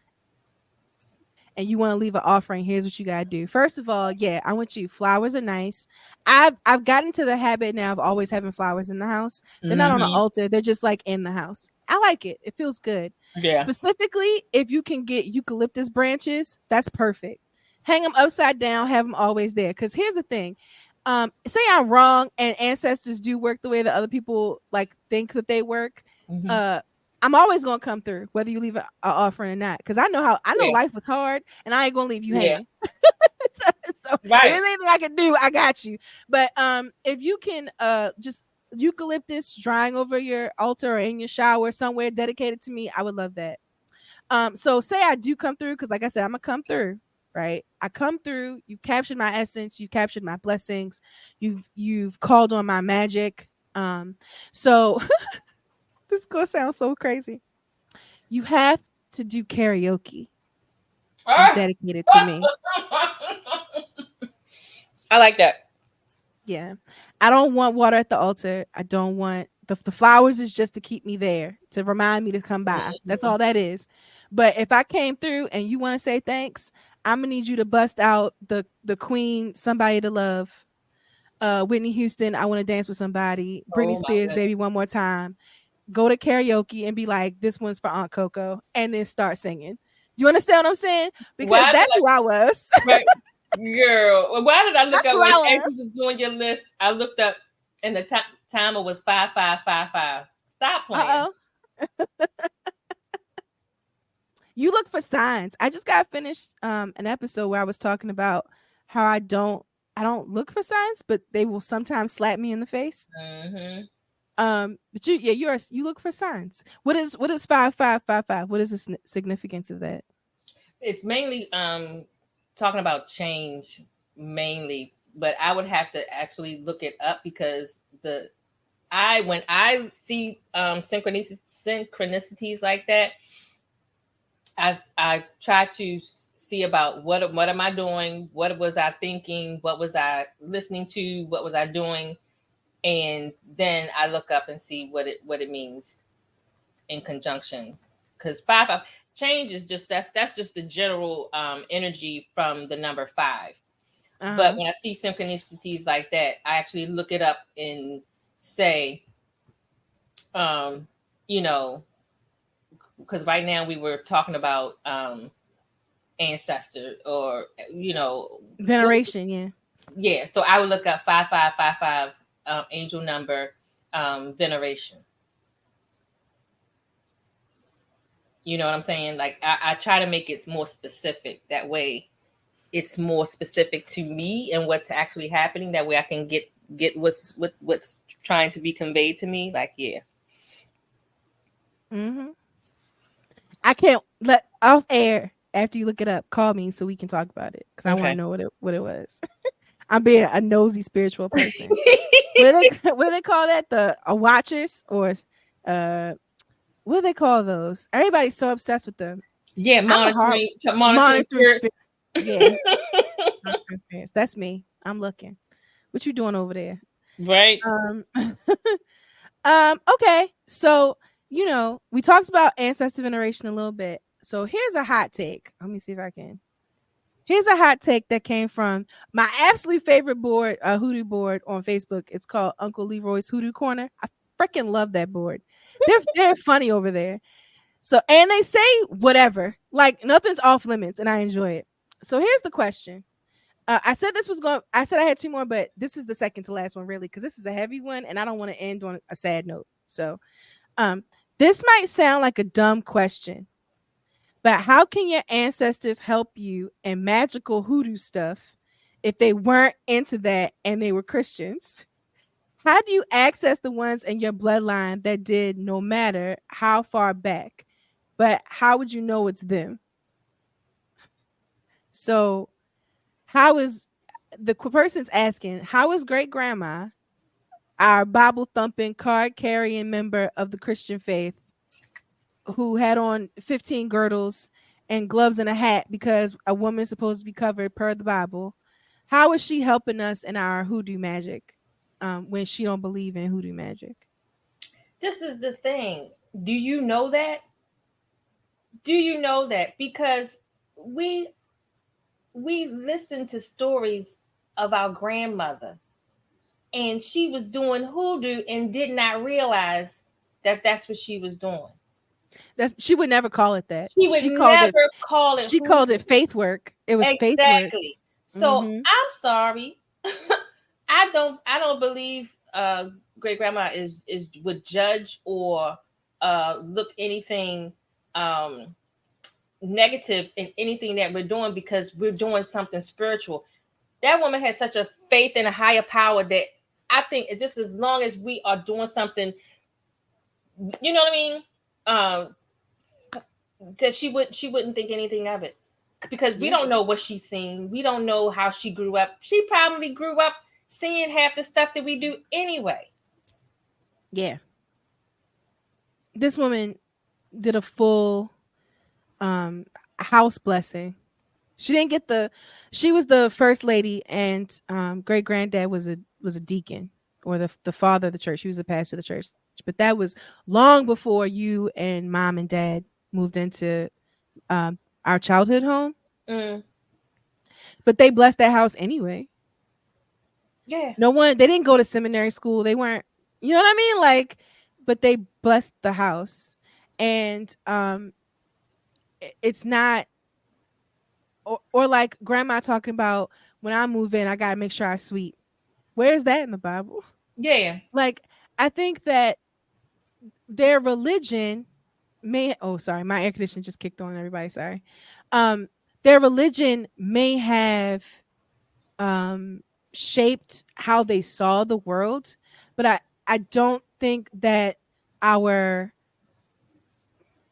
and you want to leave an offering, here's what you gotta do. First of all, I want you. Flowers are nice. I've gotten to the habit now of always having flowers in the house. They're not on an altar. They're just like in the house. I like it. It feels good. Yeah. Specifically, if you can get eucalyptus branches, that's perfect. hang them upside down, have them always there. Because here's the thing. Say I'm wrong and ancestors do work the way that other people like think that they work. Mm-hmm. Uh, I'm always gonna come through, whether you leave an offering or not. Because I know Yeah. life was hard, and I ain't gonna leave you Yeah. hanging. so, so if Right. there's anything I can do, I got you. But if you can just eucalyptus drying over your altar or in your shower somewhere dedicated to me, I would love that. So say I do come through, because like I said, I'm gonna come through, right? I come through, you've captured my essence, you've captured my blessings, you've called on my magic. So this is gonna sound so crazy. You have to do karaoke and Ah! dedicate it to me. I like that. Yeah. I don't want water at the altar. I don't want the flowers is just to keep me there, to remind me to come by. That's Mhm. all that is. But if I came through and you want to say thanks, I'm gonna need you to bust out the Queen, Somebody to Love, Whitney Houston, I Want to Dance with Somebody, Britney Oh my Spears, goodness. Baby One More Time. Go to karaoke and be like, this one's for Aunt Coco, and then start singing. Do you understand what I'm saying? Because Why did that's I who I was. right, girl? Well, why did I look That's up who when I Exes was. was doing your list? I looked up and the timer was 5555. Stop playing. Uh oh. You look for signs. I just got finished an episode where I was talking about how I don't look for signs, but they will sometimes slap me in the face. Hmm. But you look for signs. What is 5555? What is the significance of that? It's mainly talking about change mainly, but I would have to actually look it up because the I when I see synchronicities like that, I try to see about what am I doing, what was I thinking, what was I listening to, what was I doing, and then I look up and see what it means in conjunction. Because five change is just that's just the general energy from the number five. But Uh-huh. when I see synchronicities like that, I actually look it up and say, um, you know, because right now we were talking about ancestor or what was Veneration, yeah. yeah. So I would look up 5555 angel number veneration. You know what I'm saying? Like I try to make it more specific. That way, it's more specific to me and what's actually happening. That way, I can get what's trying to be conveyed to me. Like yeah, Mhm. I can't let off air after you look it up. Call me so we can talk about it because I want to okay. know what it was. I'm being a nosy spiritual person. What do they call that? The watchers or uh what do they call those? Everybody's so obsessed with them. Yeah, I'm a hard monitoring monitoring spirits. spirit. Yeah, monitoring spirits. That's me. I'm looking. What you doing over there? Right. Um okay. So, we talked about ancestor veneration a little bit. So here's a hot take. Let me see if I can. Here's a hot take that came from my absolute favorite board, hoodoo board on Facebook. It's called Uncle Leroy's Hoodoo Corner. I freaking love that board. They're funny over there. So and they say whatever, like nothing's off limits, and I enjoy it. So here's the question. I said this was going. I said I had two more, but this is the second to last one, really, because this is a heavy one, and I don't want to end on a sad note. So, um, this might sound like a dumb question, but how can your ancestors help you in magical hoodoo stuff if they weren't into that and they were Christians? How do you access the ones in your bloodline that did, no matter how far back? But how would you know it's them? So, how is the person's asking, how is great grandma, our Bible thumping, card carrying member of the Christian faith, who had on 15 girdles and gloves and a hat because a woman's supposed to be covered per the Bible. How is she helping us in our hoodoo magic when she don't believe in hoodoo magic? This is the thing. Do you know that? Do you know that? Because we we listened to stories of our grandmother, and she was doing hoodoo and did not realize that that's what she was doing. That's she would never call it that. She would never call it She called hoodoo. it faith work. It was faith work. Exactly. So Mhm. I'm sorry. I don't believe great grandma is would judge or look anything um negative in anything that we're doing because we're doing something spiritual. That woman has such a faith in a higher power that I think it just as long as we are doing something, you know what I mean? Um, that she wouldn't think anything of it because we Yeah. don't know what she's seen. We don't know how she grew up. She probably grew up seeing half the stuff that we do anyway. Yeah. This woman did a full um house blessing. She didn't get the she was the first lady, and great granddad was a deacon, or the father of the church. He was a pastor of the church. But that was long before you and mom and dad moved into um our childhood home. Mm, But they blessed that house anyway. yeah, No one they didn't go to seminary school. They weren't, you know what I mean? Like, but they blessed the house. And it's not, or like grandma talking about, when I move in, I gotta make sure I sweep. Where's that in the Bible? yeah, Like, I think that their religion may, oh sorry, my air conditioner just kicked on, everybody, sorry. Um their religion may have um shaped how they saw the world, but I don't think that our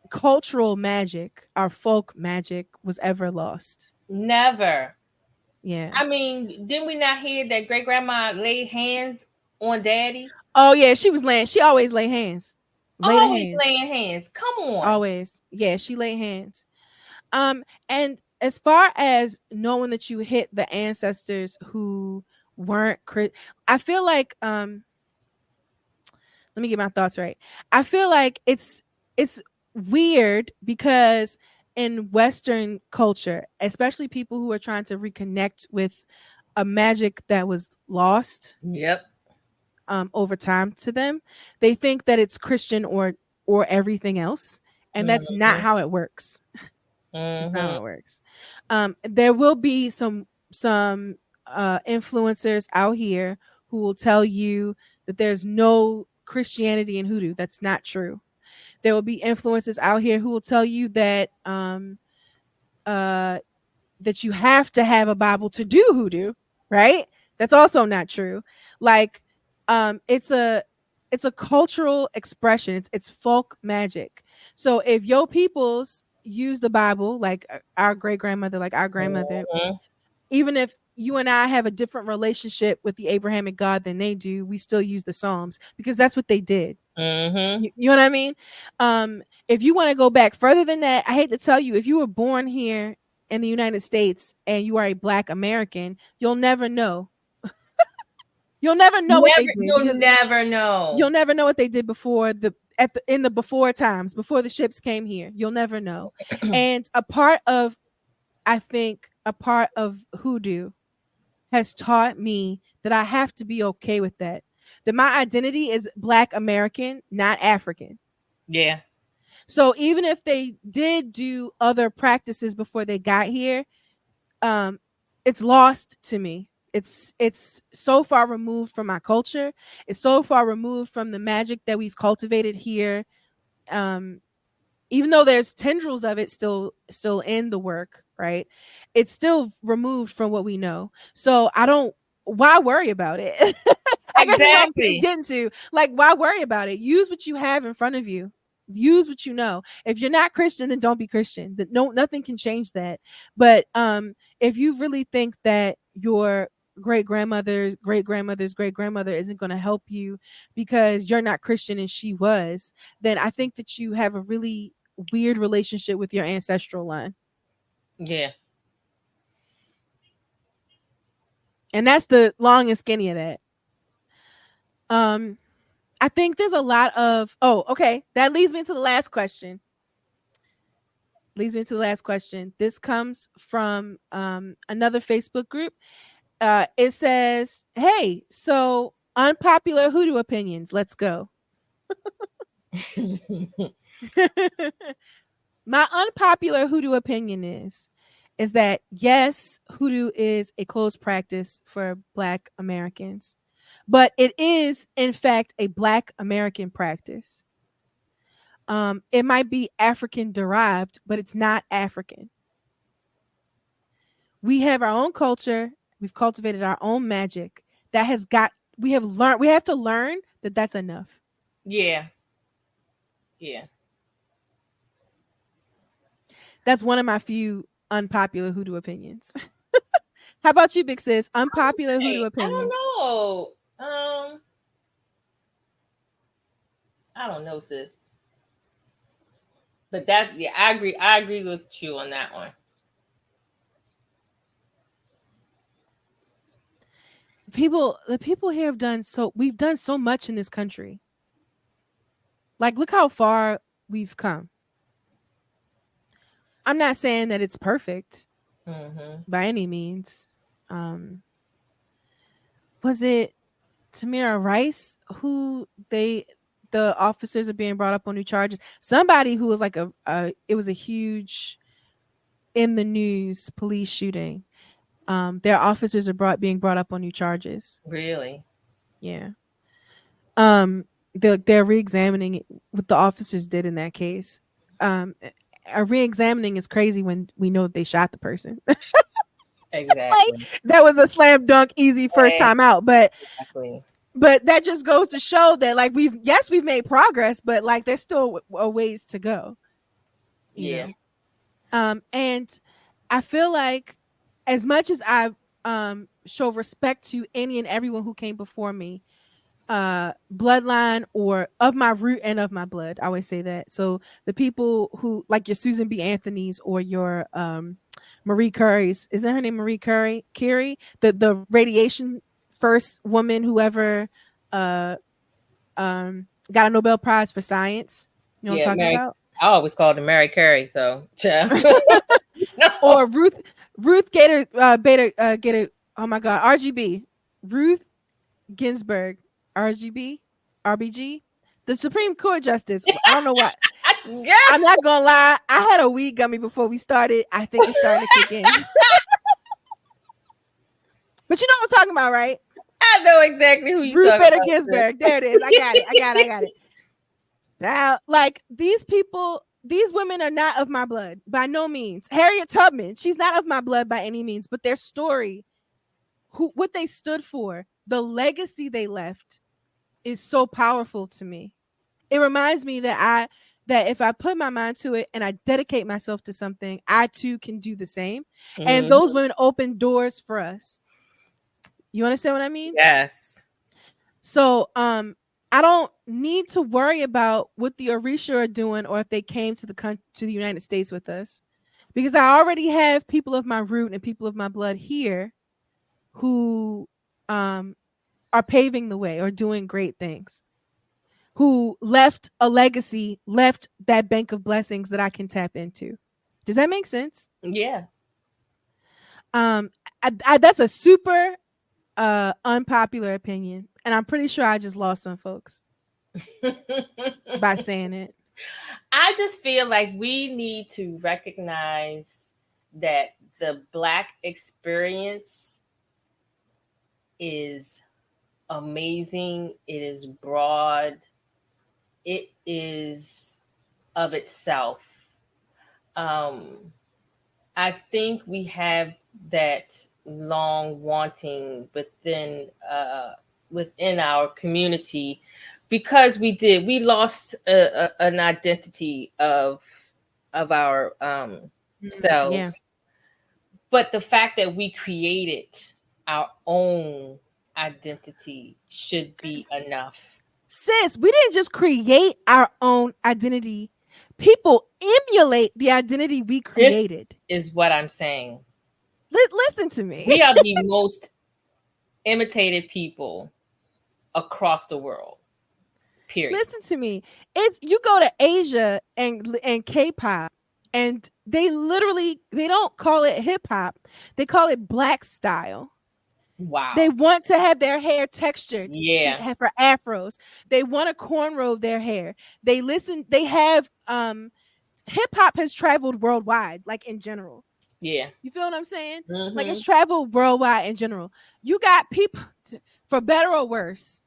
cultural magic, our folk magic, was ever lost. never. Yeah. I mean, didn't we not hear that great grandma laid hands on daddy? Oh yeah, she always lay hands. Lay the Always hands. laying hands. Come on. Always. Yeah, she lay hands. And as far as knowing that you hit the ancestors who weren't I feel like let me get my thoughts right. I feel like it's weird because in Western culture, especially people who are trying to reconnect with a magic that was lost Yep. over time to them, they think that it's Christian or everything else, and that's not Mm-hmm. how it works. That's not how Mm-hmm. it works. There will be some influencers out here who will tell you that there's no Christianity in hoodoo. That's not true. There will be influencers out here who will tell you uh, that you have to have a Bible to do hoodoo, right? That's also not true. Like, it's a cultural expression. It's folk magic. So if your peoples use the Bible, like our great grandmother, like our grandmother, Mm-hmm. even if you and I have a different relationship with the Abrahamic God than they do, we still use the Psalms because that's what they did. Mm-hmm. You know what I mean? If you want to go back further than that, I hate to tell you, if you were born here in the United States and you are a Black American, you'll never know. You'll never know what they Never, did you'll because never know. you'll never know what they did before in the before times, before the ships came here. You'll never know. And I think a part of hoodoo has taught me that I have to be okay with that. That my identity is Black American, not African. Yeah. So even if they did do other practices before they got here, um, it's lost to me. It's so far removed from my culture. It's so far removed from the magic that we've cultivated here. Um, Even though there's tendrils of it still in the work, right? It's still removed from what we know. So I don't, why worry about it? I guess that's what I'm Exactly. getting to. Like, why worry about it? Use what you have in front of you. Use what you know. If you're not Christian, then don't be Christian. That no, nothing can change that. But if you really think that your great grandmother isn't going to help you because you're not Christian and she was, then I think that you have a really weird relationship with your ancestral line. Yeah. And that's the long and skinny of that. Um I think there's a lot of, oh, okay. That leads me to the last question. This comes from another Facebook group. It says, "Hey, so unpopular hoodoo opinions. Let's go." My unpopular hoodoo opinion is that yes, hoodoo is a closed practice for Black Americans, but it is in fact a Black American practice. It might be African derived, but it's not African. We have our own culture. We've cultivated our own magic that has got. We have learned. We have to learn that that's enough. Yeah. Yeah. That's one of my few unpopular hoodoo opinions. How about you, Big Sis? Unpopular hoodoo Hey, I opinions. don't know. I don't know, sis. But that, yeah, I agree. I agree with you on that one. The people here have done so. We've done so much in this country. Like, look how far we've come. I'm not saying that it's perfect Mm-hmm. by any means. Um, was it Tamira Rice who the officers are being brought up on new charges? Somebody who was like it was a huge in the news police shooting. Their officers are being brought up on new charges. Really? Yeah. Um, they're re-examining what the officers did in that case. A re-examining is crazy when we know that they shot the person. Like, Exactly. that was a slam dunk, easy first time out. Exactly. But that just goes to show that like we've made progress, but like there's still a ways to go. You Yeah. know. And I feel like as much as I show respect to any and everyone who came before me, bloodline or of my root and of my blood, I always say that. So the people who like your Susan B. Anthony's or your Marie Curry's, isn't her name Marie Curie, the radiation first woman who ever uh got a Nobel Prize for science. You know what Yeah, I'm talking Mary. about? I always called her Mary Carey. So, yeah. No. Or Ruth Gator Beta Gator, oh my god, RGB. Ruth Ginsburg, RGB, RBG, the Supreme Court Justice. I don't know why. Yeah. I'm not gonna lie. I had a weed gummy before we started. I think it's starting to kick in. But you know what I'm talking about, right? I know exactly who you Ruth talking Bader about, sis. Ginsburg. There it is. I got it. I got it. Now, like these people, these women are not of my blood by no means. Harriet Tubman, she's not of my blood by any means, but their story, what they stood for, the legacy they left is so powerful to me. It reminds me that if I put my mind to it and I dedicate myself to something, I too can do the same. And Mhm. those women open doors for us. You understand what I mean? Yes. So I don't need to worry about what the Orisha are doing or if they came to the United States with us. Because I already have people of my root and people of my blood here who are paving the way or doing great things, who left a legacy, left that bank of blessings that I can tap into. Does that make sense? Yeah. Um, that's a super unpopular opinion, and I'm pretty sure I just lost some folks by saying it. I just feel like we need to recognize that the Black experience is amazing. It is broad. It is of itself. Um, I think we have that long wanting within our community because we lost an identity of our Yeah, selves, but the fact that we created our own identity should be enough. sis, we didn't just create our own identity. People emulate the identity we This created. is what I'm saying. Listen to me. We are the most imitated people across the world. Period. Listen to me. It's you go to Asia and K-pop, and they don't call it hip hop. They call it black style. They Wow. want to have their hair textured to Yeah. have for afros. They want to cornrow their hair. They listen. They have hip hop has traveled worldwide, like in general. Yeah. You feel what I'm saying? Like it's Mm-hmm. traveled worldwide in general. You got people, for better or worse,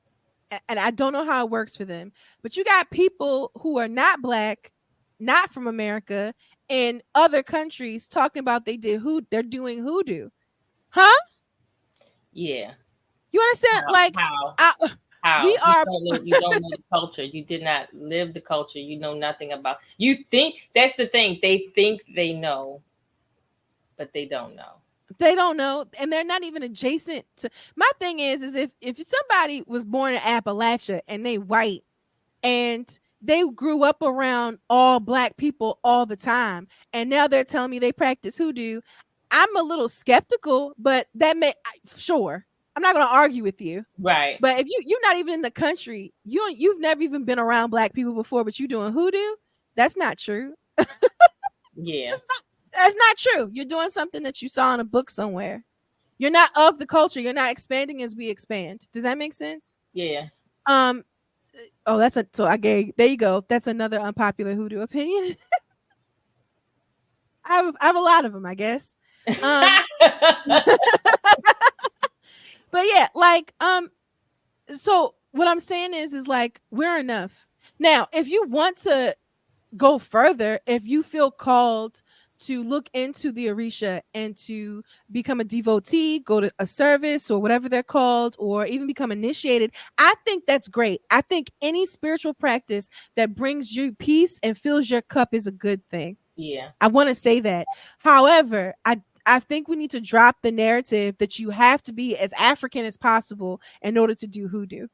and I don't know how it works for them, but you got people who are not black, not from America, in other countries talking about they're doing hoodoo. Huh? Yeah. You understand? How? Like, How? I, we How? You are. don't know. You don't know the culture. You did not live the culture. You know nothing about. You think that's the thing. They think they know, but they don't know. They don't know, and they're not even adjacent to. My thing is if somebody was born in Appalachia and they white and they grew up around all black people all the time, and now they're telling me they practice hoodoo, I'm a little skeptical, but sure, I'm not going to argue with you. Right. But if you're not even in the country, you've never even been around black people before, but you doing hoodoo, that's not true. Yeah. That's not true. You're doing something that you saw in a book somewhere. You're not of the culture. You're not expanding as we expand. Does that make sense? Yeah. Um. Oh, that's a so I gave. There you go. That's another unpopular hoodoo opinion. I have a lot of them, I guess. Um. But yeah, like So what I'm saying is like we're enough. Now, if you want to go further, if you feel called to look into the Orisha and to become a devotee, go to a service or whatever they're called, or even become initiated, I think that's great. I think any spiritual practice that brings you peace and fills your cup is a good thing. Yeah. I want to say that. However, I think we need to drop the narrative that you have to be as African as possible in order to do hoodoo.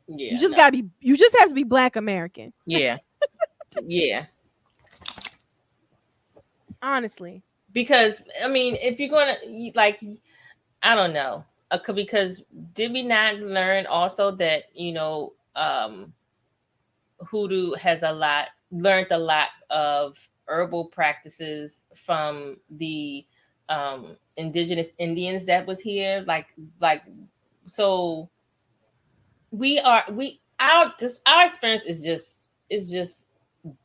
Yeah. No. You just have to be black American. Yeah. Yeah. Honestly. Because I mean, if you're gonna like, I don't know, because did we not learn also that hoodoo has learned a lot of herbal practices from the indigenous Indians that was here, like so our experience is just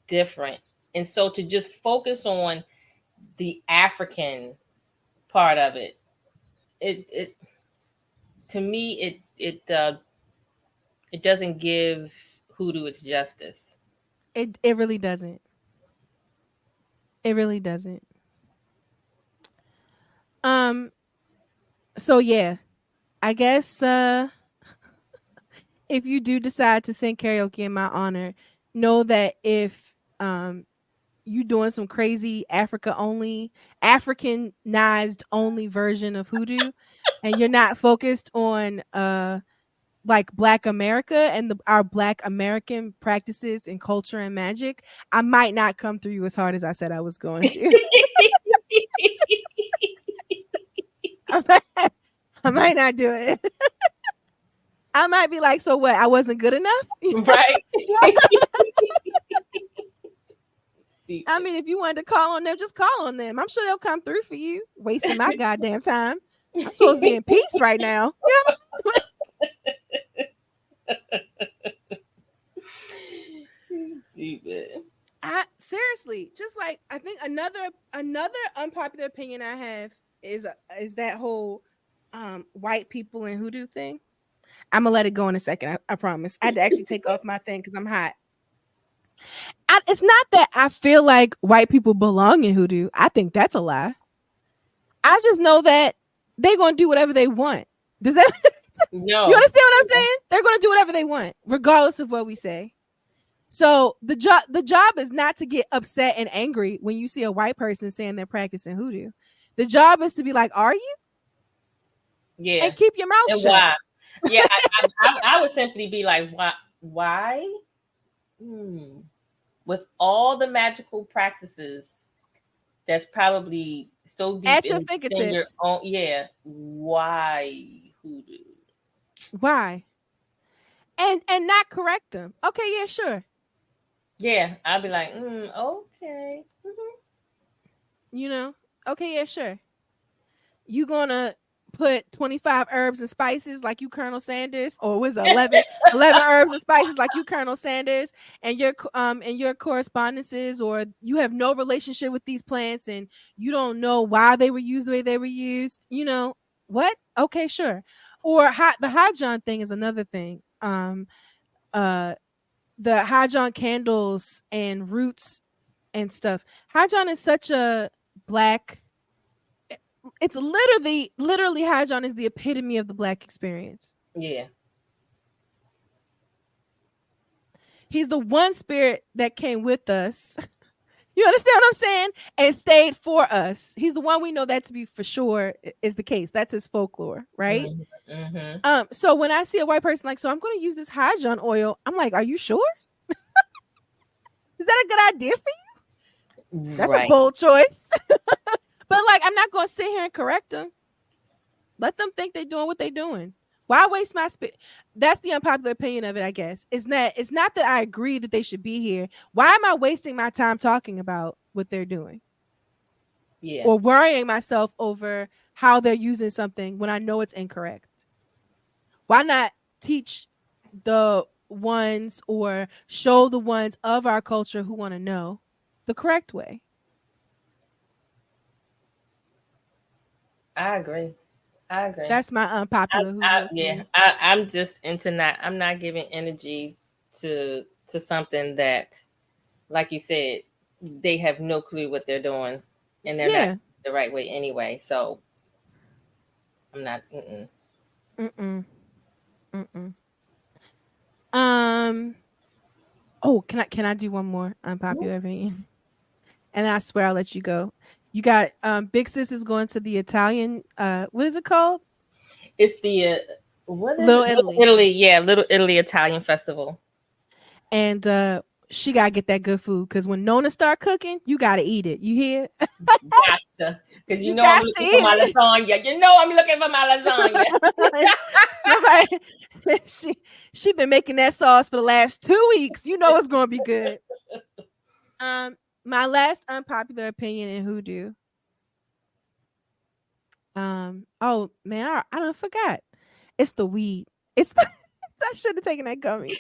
different, and so to just focus on the African part of it, it to me it doesn't give hoodoo its justice. It really doesn't. It really doesn't. Um so yeah, I guess if you do decide to sing karaoke in my honor, know that if you doing some crazy Africanized only version of hoodoo and you're not focused on like black America and our black American practices and culture and magic, I might not come through you as hard as I said I was going to. I might not do it. I might be like, so what? I wasn't good enough. Right. I Stupid. mean, if you wanted to call on them, just call on them. I'm sure they'll come through for you. Wasting my goddamn time. I'm supposed to be in peace right now. Yeah. Stupid. I seriously, just like I think another unpopular opinion I have is that whole white people and hoodoo thing. I'm gonna let it go in a second. I promise. I had to actually take off my thing because I'm hot. It's not that I feel like white people belong in hoodoo. I think that's a lie. I just know that they're gonna do whatever they want. Does that you No. understand what I'm saying? They're gonna do whatever they want, regardless of what we say. So the job is not to get upset and angry when you see a white person saying they're practicing hoodoo. The job is to be like, "Are you?" Yeah. And keep your mouth And shut. why? Yeah, I would simply be like, why? Why? Hmm. With all the magical practices that's probably so deep At your in your fingertips. own, yeah. Why hoodoo? Why? And not correct them. Okay, yeah, sure. Yeah, I'd be like, okay. You know. Okay, yeah, sure. You gonna put 25 herbs and spices like you Colonel Sanders, or was it 11 herbs and spices like you Colonel Sanders, and your correspondences, or you have no relationship with these plants and you don't know why they were used the way they were used, what? Okay, sure. Or the Hajan thing is another thing. Uh the Hajan candles and roots and stuff. Hajan is such a black, it's literally Hajan is the epitome of the black experience. Yeah. He's the one spirit that came with us. You understand what I'm saying? And stayed for us. He's the one we know that to be for sure is the case. That's his folklore, right? So when I see a white person like, so I'm going to use this Hajan oil, I'm like, are you sure? Is that a good idea for you? That's a bold choice. But like, I'm not going to sit here and correct them. Let them think they're doing what they're doing. Why waste my spit? That's the unpopular opinion of it, I guess. It's not that I agree that they should be here. Why am I wasting my time talking about what they're doing? Yeah. Or worrying myself over how they're using something when I know it's incorrect? Why not teach the ones or show the ones of our culture who want to know the correct way? I agree. That's my unpopular yeah, I'm just into I'm not giving energy to something that, like you said, they have no clue what they're doing, and they're not the right way anyway. So I'm not. Oh, can I do one more unpopular opinion? And I swear I'll let you go. You got Big Sis is going to the Italian, what is it called? It's the what is Little it? Italy. Italy, yeah, Little Italy Italian Festival. And she gotta get that good food, because when Nona start cooking, you gotta eat it. You hear? Gotcha. Because you know I'm looking for my lasagna. You know I'm looking for my lasagna. Somebody, she been making that sauce for the last 2 weeks. You know it's gonna be good. My last unpopular opinion in hoodoo. Oh man, I don't forgot. It's the weed. It's the I should have taken that gummy.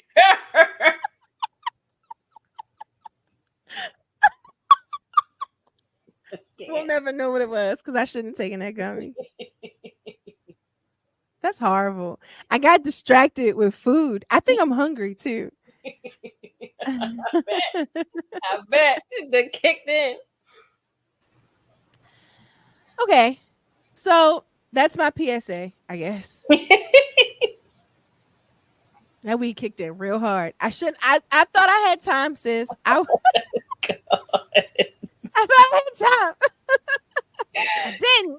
We'll never know what it was because I shouldn't have taken that gummy. That's horrible. I got distracted with food. I think I'm hungry too. I bet. They kicked in. Okay. So that's my PSA, I guess. That weed kicked in real hard. I thought I had time, sis. I thought I had time. I didn't.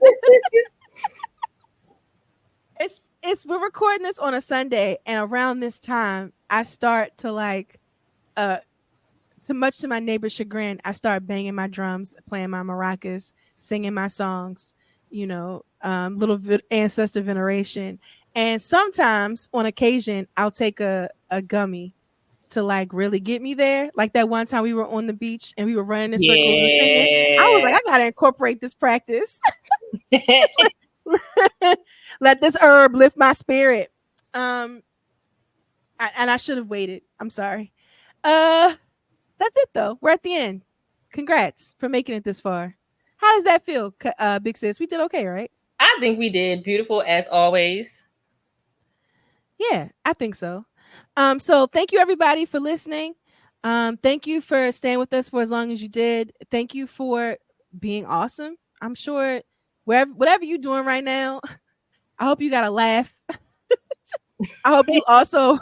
We're recording this on a Sunday, and around this time, I start to like, so much to my neighbor's chagrin, I start banging my drums, playing my maracas, singing my songs, little ancestor veneration. And sometimes, on occasion, I'll take a gummy to like really get me there. Like that one time we were on the beach and we were running in circles and singing. I was like, I gotta incorporate this practice. Let this herb lift my spirit. And I should have waited. I'm sorry. That's it though. We're at the end. Congrats for making it this far. How does that feel, Big Sis? We did okay, right? I think we did. Beautiful as always. Yeah, I think so. So thank you everybody for listening. Thank you for staying with us for as long as you did. Thank you for being awesome. I'm sure whatever you're doing right now, I hope you got a laugh. I hope you also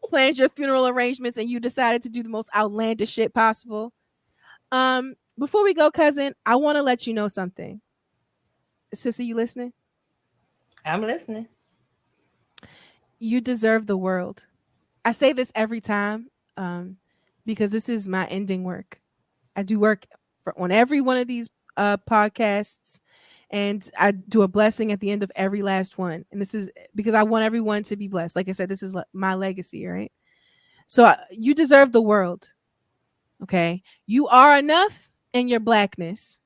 planned your funeral arrangements and you decided to do the most outlandish shit possible. Before we go, cousin, I want to let you know something. Sissy, you listening? I'm listening. You deserve the world. I say this every time because this is my ending work. I do work on every one of these podcasts, and I do a blessing at the end of every last one. And this is because I want everyone to be blessed. Like I said, this is my legacy, right? So you deserve the world. Okay? You are enough in your blackness.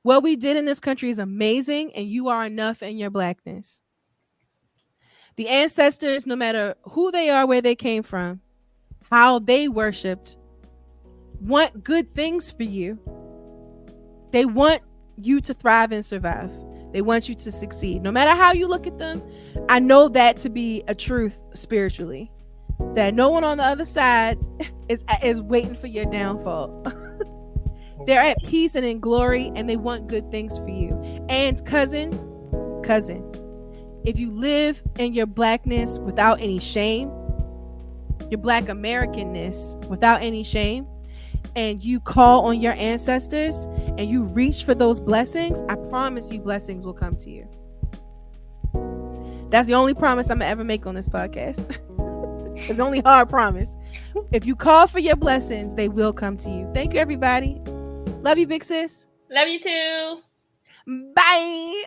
What we did in this country is amazing, and you are enough in your blackness. The ancestors, no matter who they are, where they came from, how they worshiped, want good things for you. They want you to thrive and survive. They want you to succeed. No matter how you look at them, I know that to be a truth spiritually. That no one on the other side is waiting for your downfall. They're at peace and in glory, and they want good things for you. And cousin, if you live in your blackness without any shame, your Black Americanness without any shame, and you call on your ancestors and you reach for those blessings, I promise you blessings will come to you. That's the only promise I'm gonna ever make on this podcast. It's the only hard promise. If you call for your blessings, they will come to you. Thank you, everybody. Love you, Big Sis. Love you too. Bye.